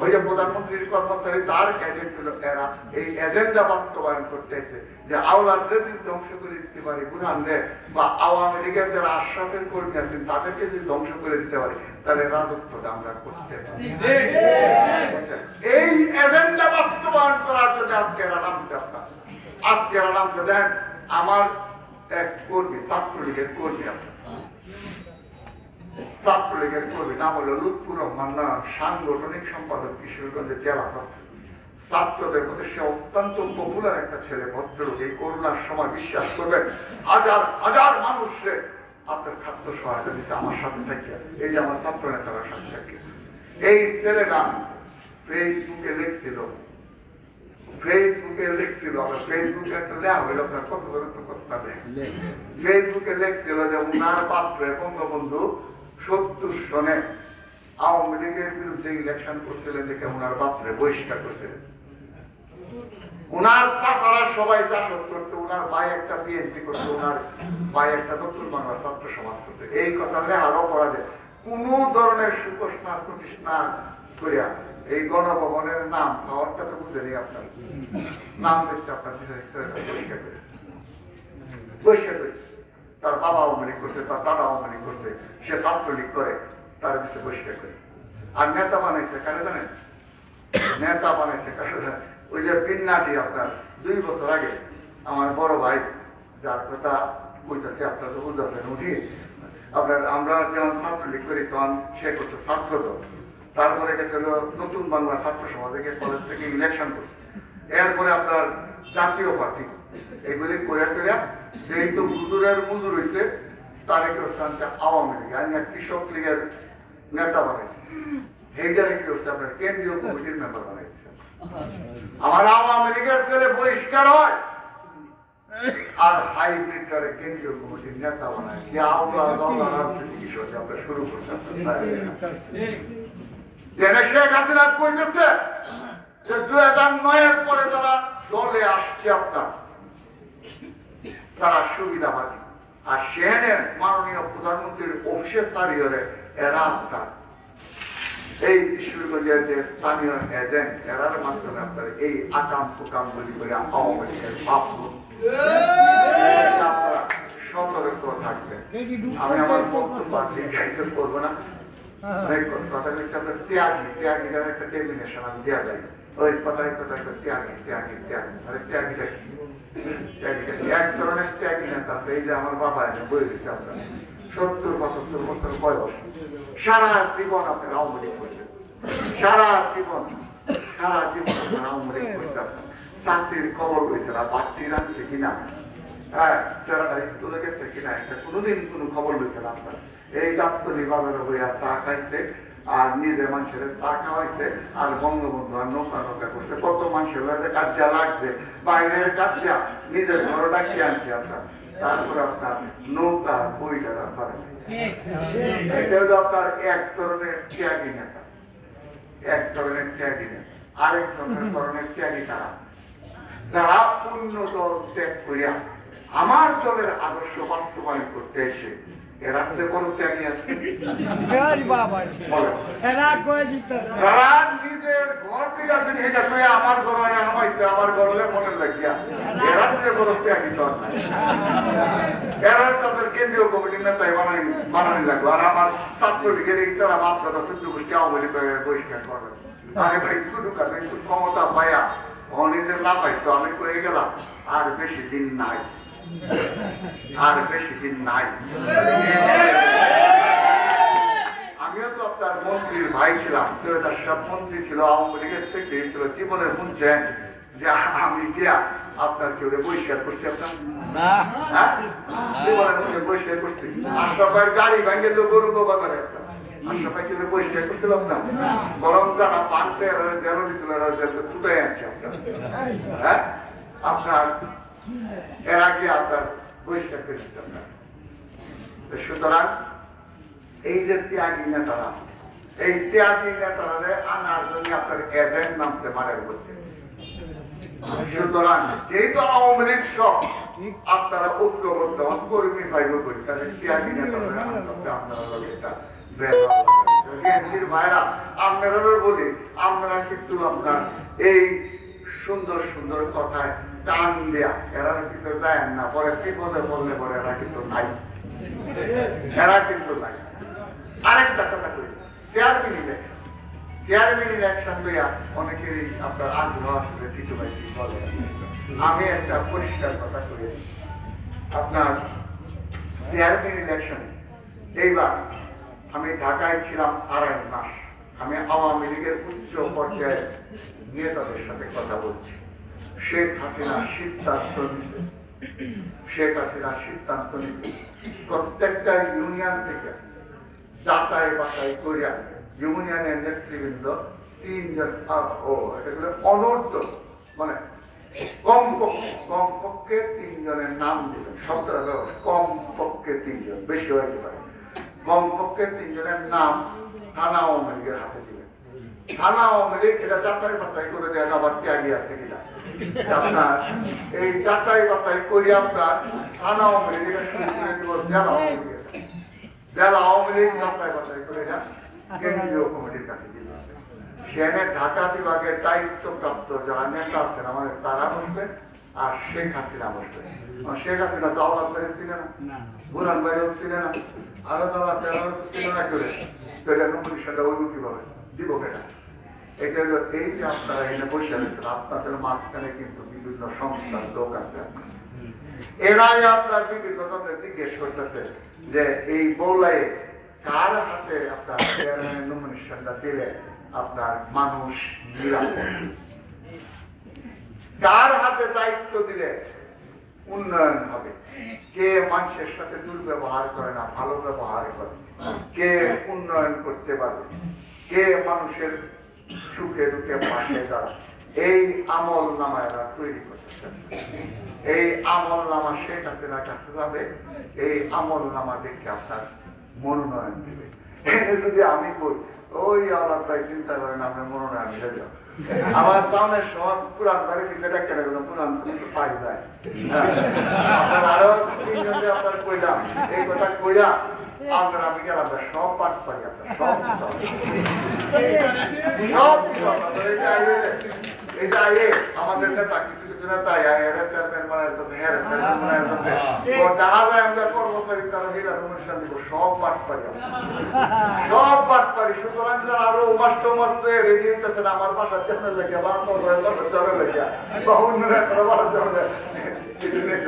ওই যে প্রধানমন্ত্রীর কর্মচারী তার এজেন্ট গুলো এরা এই এজেন্ডা বাস্তবায়ন করতেছে যে আওলাদদের যদি ধ্বংস করে দিতে পারি, বুঝানলে বা আওয়ামী লীগের যারা আশরাফের কর্মী আছেন তাদেরকে যদি ধ্বংস করে দিতে পারি, তাহলে রাজত্বটা আমরা করতে পারি। এই এজেন্ডা বাস্তবায়ন করার জন্য আজকে এরা নামছে। আপনার আজকে এরা নামছে। দেখেন, আমার এক কর্মী, ছাত্রলীগের কর্মী, আপনার ছাত্রলীগের কর্মী, নাম হলো লুৎফুর রহমান, সাংগঠনিক সম্পাদক কিশোরগঞ্জের জেলা ছাত্রদের মধ্যে। সে অত্যন্ত পপুলার একটা ছেলে, ভদ্রলোক। এই করোনার সময় বিশ্বাস করবেন, হাজার হাজার মানুষের আপনার খাদ্য সহায়তা দিচ্ছে আমার সাথে থেকে। এই যে আমার ছাত্র নেতারা সাথে থেকে। এই ছেলেটা ফেসবুকে লিখছিল, আমার ফেসবুকে একটা লেখা হইল, আপনার কত কথা ফেসবুকে লিখছিল যে উনার পাত্রে বঙ্গবন্ধু 70 সনে আওয়ামী লীগের বিরুদ্ধে ইলেকশন করছিলেন দেখে উনার বাপরে বহিষ্কার করছিলেন। উনার চাচারা সবাই চাষত করতো, উনার ভাই একটা বিএনপি করতো, উনার ভাই একটা দক্ষিণ বাংলা ছাত্র সমাজ করতো। এই কথা আরো পড়া যায়। কোন ধরনের সুকোষণা প্রতিষ্ঠা করিয়া এই গণভবনের নাম পাওয়ারটা তো বুঝে নেই। আপনার নাম দেখতে আপনার বহিষ্কার করেছে। তার বাবা আওয়ামী লীগ করছে, তার দাদা আওয়ামী লীগ করছে, সে ছাত্রলীগ করে, তার বিষয়ে বহিষ্কার করে। আর নেতা বানাইছে কারে জানেন? নেতা বানাইছে কারে? ওই যে পিন্নাটি আপনার 2 বছর আগে আমার বড় ভাই, যার কথা বইতেছে আপনার তো বুঝতেছেন, উঠি আপনার আমরা যেমন ছাত্রলীগ করি তখন সে করতো ছাত্রদল, তারপরে গেছিল নতুন বাংলা ছাত্র সমাজে গিয়ে কলেজ থেকে ইলেকশন করছে। এরপরে আপনার জাতীয় পার্টি এগুলি করে করে যেহেতু হুজুরের মুজুর হয়েছে তার কি হচ্ছে আওয়ামী লীগ, আমি কৃষক লীগের নেতা বানাইছি। এইটারে কি হচ্ছে আপনার কেন্দ্রীয় কমিটির মেম্বার বানাইছে। আমার আওয়ামী লীগের ছেলে বহিষ্কার হয় আর হাইব্রিডারে কেন্দ্রীয় কমিটির নেতা বানায়। কি আওয়ামী রাজনীতি কি হচ্ছে আমরা শুরু করছি। শেখ হাসিনা কইতেছে যে 2009-এর পরে যারা দলে আসছে আপনার তারা সুবিধাবাদী, আর সেখানে মাননীয় প্রধানমন্ত্রীর অফিসের দাঁড়িয়ে এরা আপনার এই কিশোরগঞ্জের যে স্থানীয় এজেন্ট এরার মাধ্যমে আপনার এই আকাম ফুকাম বলি করে আওয়ামী লীগের ভাব আপনারা সতর্ক থাকবেন। আমি আমার বক্তব্য করবো না। কথা বলছি আপনার ত্যাগী, ত্যাগীরা একটা ডেফিনেশন আমি দেওয়া যায়। ওই কথায় ত্যাগী আরে ত্যাগীটা কি? ত্যাগীটা এক ধরনের ত্যাগী নেতা। এই যে আমার বাবা এনে বই দিচ্ছে আপনার 70-75 বছর বয়স, সারা জীবন আপনার আওয়ামী লীগ করছেন, সারা জীবন আপনার আওয়ামী লীগ করছেন। চাষির খবর লইছিল, বাচ্চি রাখছে কিনা, হ্যাঁ ছেলেটা স্কুলে গেছে কিনা, একটা কোনোদিন কোনো খবর লইছিল আপনার। এই গাবতলী বাজারে হইয়া চা খাইছে, আর নিজে মানুষের চা খাওয়াইছে, আর বঙ্গবন্ধু আর নৌকা করছে। কত মানুষের কাজা লাগছে, বাইরের কাজা নিজের ঘরে ডাকিয়ে আনছে আপনার। তারপরে আপনার নৌকা বইটা রাস্তায়, এটা হলো আপনার এক ধরনের ত্যাগী নেতা, এক ধরনের ত্যাগী নেতা। আরেক ধরনের ত্যাগী তারা, যারা অন্য দল ত্যাগ করিয়া আমার দলের আদর্শ বাস্তবায়ন করতে এসে এরা বড় ত্যাগী আছে। যারা নিজের ঘর থেকে আসেন এটা পেয়ে আমার ঘর আনাইছে, আমার ঘরে মনে লাগিয়া, এরা বড় ত্যাগী দল। এরা তাদের কেন্দ্রীয় কমিটির নেতায় বানানি লাগলো। আর আমার ছাত্রলীগের ইচ্ছারা আপনারা সূর্য গোষ্ঠী আওয়ামী লীগ বহিষ্কার করবেন। আরে ভাই শুধু কারণ একটু ক্ষমতা পাইয়া নিজের না পাইতো, আমি কয়ে গেলাম আর বেশি দিন নাই, আর বেশি দিন নাই। আমিও তো আপনার মন্ত্রীর ভাই ছিলাম, সৈয়দার সব মন্ত্রী ছিল, আওয়ামী লীগের সেক্রেটারি ছিল। জীবনে শুনছেন যে আমি গিয়া আপনার কেউ বহিষ্কার করছি? আপনার হ্যাঁ জীবনের মধ্যে বহিষ্কার করছি? আশরাফের গাড়ি ভেঙে তো গরু বাবা করে আশরাফাই কেউ বহিষ্কার করছিলাম না, বরং যারা পাঁচে জেল দিছিল ছুটে আনছে আপনার। হ্যাঁ আপনার এর আগে আপনার বহিষ্কার করেছিল আপনার। সুতরাং এই যে ত্যাগী নেতারা, এই ত্যাগী নেতারা আনার জন্য আপনার এজেন্ট নামতে মারের করতে। সুতরাং যেহেতু আওয়ামী লীগ সব আপনারা ঐক্যবদ্ধ কর্মী ভাইব করি, তাদের ত্যাগী নেতারা আপনারা এটা ভাইরা আপনারা বলি, আপনারা কিন্তু আপনার এই সুন্দর সুন্দর কথায় টান দেয়া এরা কিন্তু যায় না, পরে বিপদে বললে পরে এরা কিন্তু নাই, এরা কিন্তু নাই। আরেকটা কথা করি, চেয়ারম্যান ইলেকশন লইয়া অনেকেরই আপনার আগ্রহ আসলে কিছু ভাই বলে। আমি একটা পরিষ্কার কথা করি, আপনার চেয়ারম্যান ইলেকশন এইবার আমি ঢাকায় ছিলাম 2.5 মাস। আমি আওয়ামী লীগের উচ্চ পর্যায়ের নেতাদের সাথে কথা বলছি। শেখ হাসিনা সিদ্ধান্ত নিতে প্রত্যেকটা ইউনিয়ন থেকে যাচাই বাছাই করিয়া ইউনিয়নের নেতৃবৃন্দ 3 জন অনূর্ধ্ব মানে কমপক্ষে 3 জনের নাম দিবেন। শব্দটা কমপক্ষে 3 জন, বেশি হইতে পারে। কমপক্ষে 3 জনের নাম থানা আওয়ামী লীগের হাতে দিবেন। থানা আওয়ামী লীগ এটা যাচাই বাছাই করে দেয় আবার ত্যাগী আছে কিনা। আপনার এই যাচাই বাছাই করি আপনার থানা আওয়ামী লীগের জেলা আওয়ামী লীগ যাচাই বাছাই করে দেন কেন্দ্রীয় কমিটির কাছে দিবেন। সেখানে ঢাকা বিভাগের দায়িত্বপ্রাপ্ত যারা নেতা আছেন আমাদের তারা বসবেন, আর শেখ হাসিনা বসবেন। শেখ হাসিনা তো আওয়াজ ছিল না, বুরান ভাইও ছিল না, আরো যারা ছিল না করে সেটা নমিনেশনটা ওই কিভাবে দিব কেনা। এটা হলো এই যে আপনারা এখানে বসে আছেন, আপনাদের মাঝখানে কিন্তু বিভিন্ন সংস্থার লোক আছে। এরাই আপনার বিভিন্ন ধরনের জিজ্ঞেস করতেছে যে এই বৌলাই কার হাতে আপনার নমিনেশনটা দিলে আপনার মানুষ নিরাপদ, কার হাতে দায়িত্ব দিলে উন্নয়ন হবে, কে মানুষের সাথে দুর্ব্যবহার করে না ভালো ব্যবহার করে, কে উন্নয়ন করতে পারবে, কে মানুষের সুখে দুঃখে পাশে দাঁড়ায়। এই আমল নামা এরা তৈরি করতেছে। এই আমল নামা শেখ হাসিনার কাছে যাবে, এই আমল নামা দেখে আপনার মনোনয়ন দিবে। যদি আমি করি ওই আল্লাহ চিন্তা করেন আপনার মনোনয়ন হয়ে যাবে। আমার টাউনের সময় পুরান বাড়ি ভিতরে কেটে গেল, পুরান পাই যায়। আরো 3 জনকে আপনার কইলাম এই কথা কইলা আপনার আমি গেলাম সব পাঠ পাই আপনার সব এই যে আমাদের নেতা কিছু কিছু কিছু না তাই এরা চেয়ারম্যান বানায় তো হেরে চেয়ারম্যান বানায় তো ও দেখা যায় আমরা কর্মচারী তারা হিরা অনুষ্ঠান দিব সব পাঠ পারি সব পাঠ পারি সুতরাং যারা আরো মাস্ট রেডি হইতেছেন আমার বাসার চ্যানেল লেগে বা চলে লেগে বা অন্যরা করে বাড়ার জন্য কিছু নেই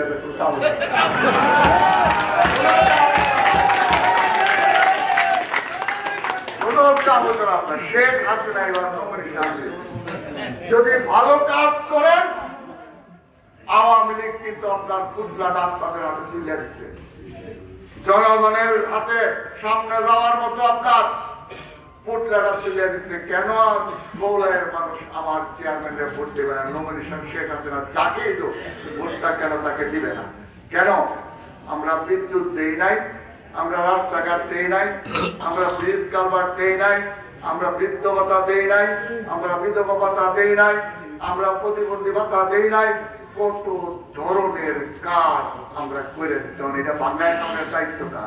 আপনার শেখ হাসিনা এবার নমিনেশন যদি ভালো কাজ করেন আওয়ামী লীগ কিন্তু আপনার পুতলাটা আপনাদের হাতে তুলে দিচ্ছে জনগণের হাতে সামনে যাওয়ার মতো আপনার পুতলাটা তুলে দিচ্ছে কেন বৌলাইয়ের মানুষ আমার চেয়ারম্যানের ভোট দেবে না নমিনেশন শেখ হাসিনা যাকেই তো ভোটটা কেন তাকে দিবে না কেন আমরা বিদ্যুৎ দেই নাই আমরা রাস্তাঘাট দেই নাই আমরা ব্রিজ কালভার্ট দেই নাই আমরা বৃদ্ধ ভাতা দেই নাই আমরা বিধবা ভাতা দেই নাই আমরা প্রতিবন্ধী ভাতা দেই নাই কত ধরনের কাজ আমরা করে দিতাম এটা বাংলায় আমাদের দায়িত্বটা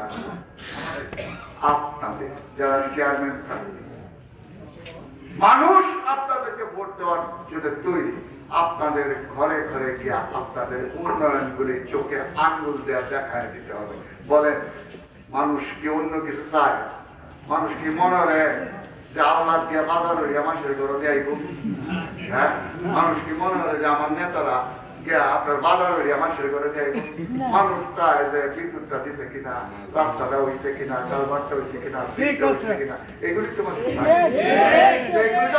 আপনাদের যারা চেয়ারম্যান থাকবে মানুষ আপনাদেরকে ভোট দেওয়ার জন্য তৈরি আপনাদের ঘরে ঘরে গিয়া আপনাদের উন্নয়নগুলি চোখে আঙ্গুল দেওয়া দেখায় দিতে হবে বলেন মানুষ কি অন্য কিছু চায় মানুষ কি মনে হয় যে আওলাদ দিয়ে বাজার হইয়া মানুষের ঘরে দেয়াইব হ্যাঁ মানুষ কি মনে হয় যে আমার নেতারা গিয়া আপনার বাজার হইয়া মানুষের ঘরে দেয়াইব মানুষ চায় যে বিদ্যুৎটা দিছে কিনা রাস্তাটা হইছে কিনা কালভার্টটা হইছে কিনা হইছে কিনা এগুলি তো মানুষ এগুলি তো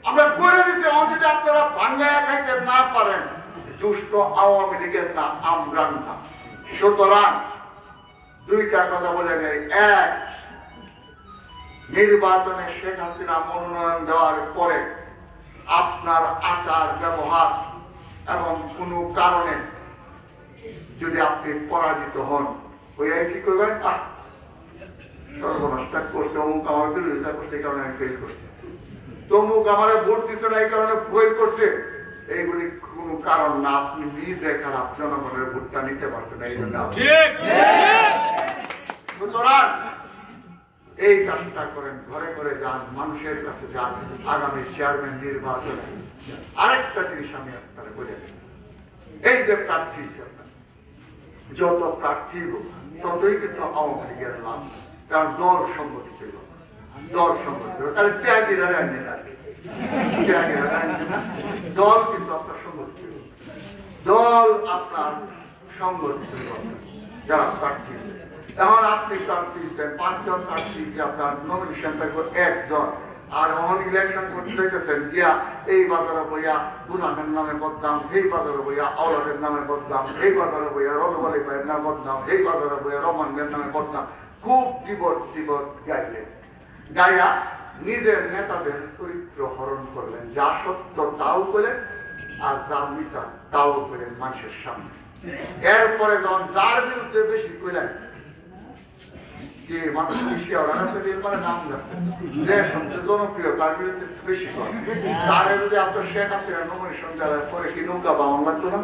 আমরা করে দিচ্ছি যদি আপনারা ভাঙ্গায় খাইতে না পারেন দুষ্ট আওয়ামী লীগের না আমরান না সুতরাং দুইটা কথা বলে নেই এক নির্বাচনে শেখ হাসিনা মনোনয়ন দেওয়ার পরে আপনার আচার ব্যবহার এবং কোন কারণে যদি আপনি পরাজিত হন ওই কি করবেন সর্বনষ্টা করছে অমুক আমার বিরোধিতা করছে এই কারণে আমি ফেল করছি তমুক আমার ভোট দিতে না এই কারণে ফেল করছে এইগুলি কোন কারণ না আপনি নিজে খারাপ জনগণের ভোটটা নিতে পারছেন এই জন্য সুতরাং এই কাজটা করেন ঘরে ঘরে যান মানুষের কাছে যান আগামী চেয়ারম্যান নির্বাচনে আরেকটা জিনিস আমি আপনারা বলে দিই এই যে প্রার্থী যত প্রার্থী হোক ততই কিন্তু আওয়ামী লীগের লাভ কারণ দল সংগঠিত দল সংগঠিত তাহলে ত্যাগীরা আনেন আর দল কিন্তু আপনার সংগঠিত দল আপনার সংগঠিত যারা প্রার্থী এখন আপনি প্রার্থী দিচ্ছেন 5 জন প্রার্থী আপনার নমিনেশন থাকবে 1 জন আর অন ইলেকশন করতে চাইতেছেন গিয়া এই বাজারে বইয়া বুড়ানের নামে বদনাম এই বাজারে বইয়া আওলাদের নামে বদনাম এই বাজারে বইয়া রজবালি ভাইয়ের নামে বদনাম এই বাজারে বইয়া রহমানের নামে বদনাম খুব দিবস গাইলেন গাইয়া নিজের নেতাদের চরিত্র হরণ করলেন যা সত্য তাও করলেন আর যা মিথ্যা তাও করলেন মানুষের সামনে এরপরে যখন যার বিরুদ্ধে বেশি করলেন যে মানুষ বেশি মানে নাম যাচ্ছে যে সবচেয়ে জনপ্রিয় তার বিরুদ্ধে বেশি করে তার যদি আপনার শেখ হাসিনা নমিনেশন চালায় পরে কি নৌকা বাউন লাগতো না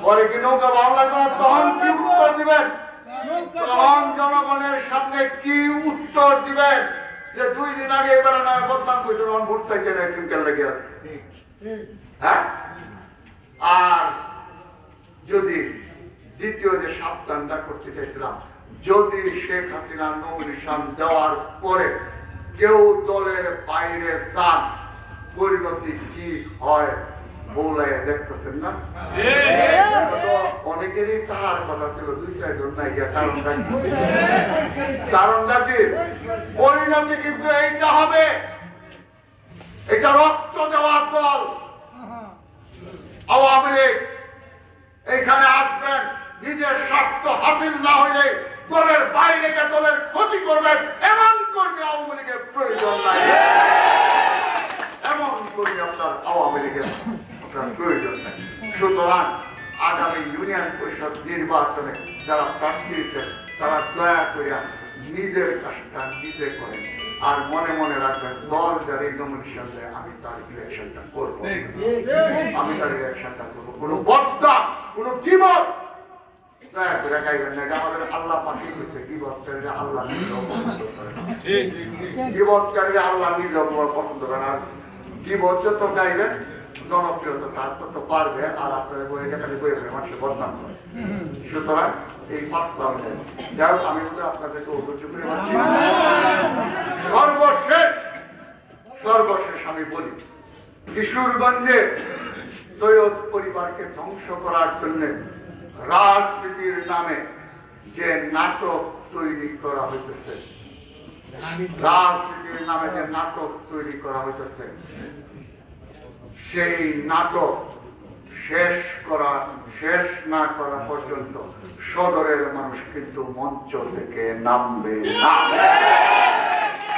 পরে কি নৌকা বাউন লাগতো না তখন কি উত্তর দিবেন তখন জনগণের সামনে কি উত্তর দিবেন যে 2 দিন আগে এবার না বদনাম করছে তখন ভোট চাইতে একদিন কেন লেগে হ্যাঁ আর যদি দ্বিতীয় যে সাবধানটা করতে চাইছিলাম যদি শেখ হাসিনা নমিনেশন দেওয়ার পরে কেউ দলের বাইরে যান পরিণতি কি হয় বলে দেখতেছেন না অনেকেরই তাহার কথা ছিল 2-4 জন নাই কারণটা কি পরিণতি কিন্তু এইটা হবে এটা রক্ত দেওয়ার দল আওয়ামী লীগ এইখানে আসবেন নিজের স্বার্থ হাসিল না হইলে দলের বাইরে গিয়ে দলের ক্ষতি করবেন এমন করবে আওয়ামী লীগের প্রয়োজন নাই এমন করবে আপনার আওয়ামী লীগের আপনার প্রয়োজন নাই সুতরাং আগামী ইউনিয়ন পরিষদ নির্বাচনে যারা প্রার্থী দিচ্ছেন তারা দয়া করিয়া নিজের কাজটা নিজে করেন আর মনে মনে রাখবেন দল যারা এই নমিনেশন দেয় আমি তার ইলেকশনটা করবো আমি তার ইলেকশনটা করবো কোনো বদলা কোনো কিবত দয়া করে গাইবেন না এটা আমাদের আল্লাহ পাঠিয়ে দিচ্ছে কিবতকারীরা আল্লাহ নিজেও পছন্দ করে না কিবতকারীরা আল্লাহ নিজেও পছন্দ করে না কিবত যত গাইবেন জনপ্রিয়তা তার তত পারবে, আর আপনাদের বই এখানে বই মানুষের বদনাম করে। সুতরাং এই পাঠটা যাই হোক, আমি বলতে আপনাদেরকে অভিযোগ করে সর্বশেষ আমি বলি, কিশোরগঞ্জে সৈয়দ পরিবারকে ধ্বংস করার জন্য রাজনীতির নামে যে নাটক তৈরি করা হইতেছে, রাজনীতির নামে যে নাটক তৈরি করা হইতেছে, সেই নাটক শেষ না করা পর্যন্ত সদরের মানুষ কিন্তু মঞ্চ থেকে নামবে না।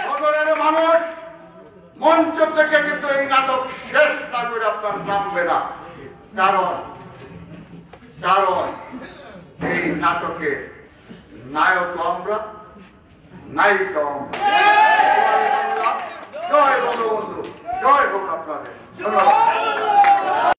সদরের মানুষ মঞ্চ থেকে কিন্তু এই নাটক শেষ না করে আপনার নামবে না। কারণ এই নাটকে নায়ক আমরা, নায়িকা আমরা। জয় বঙ্গবন্ধু, জয় হোক আপনাদের। ধন্যবাদ।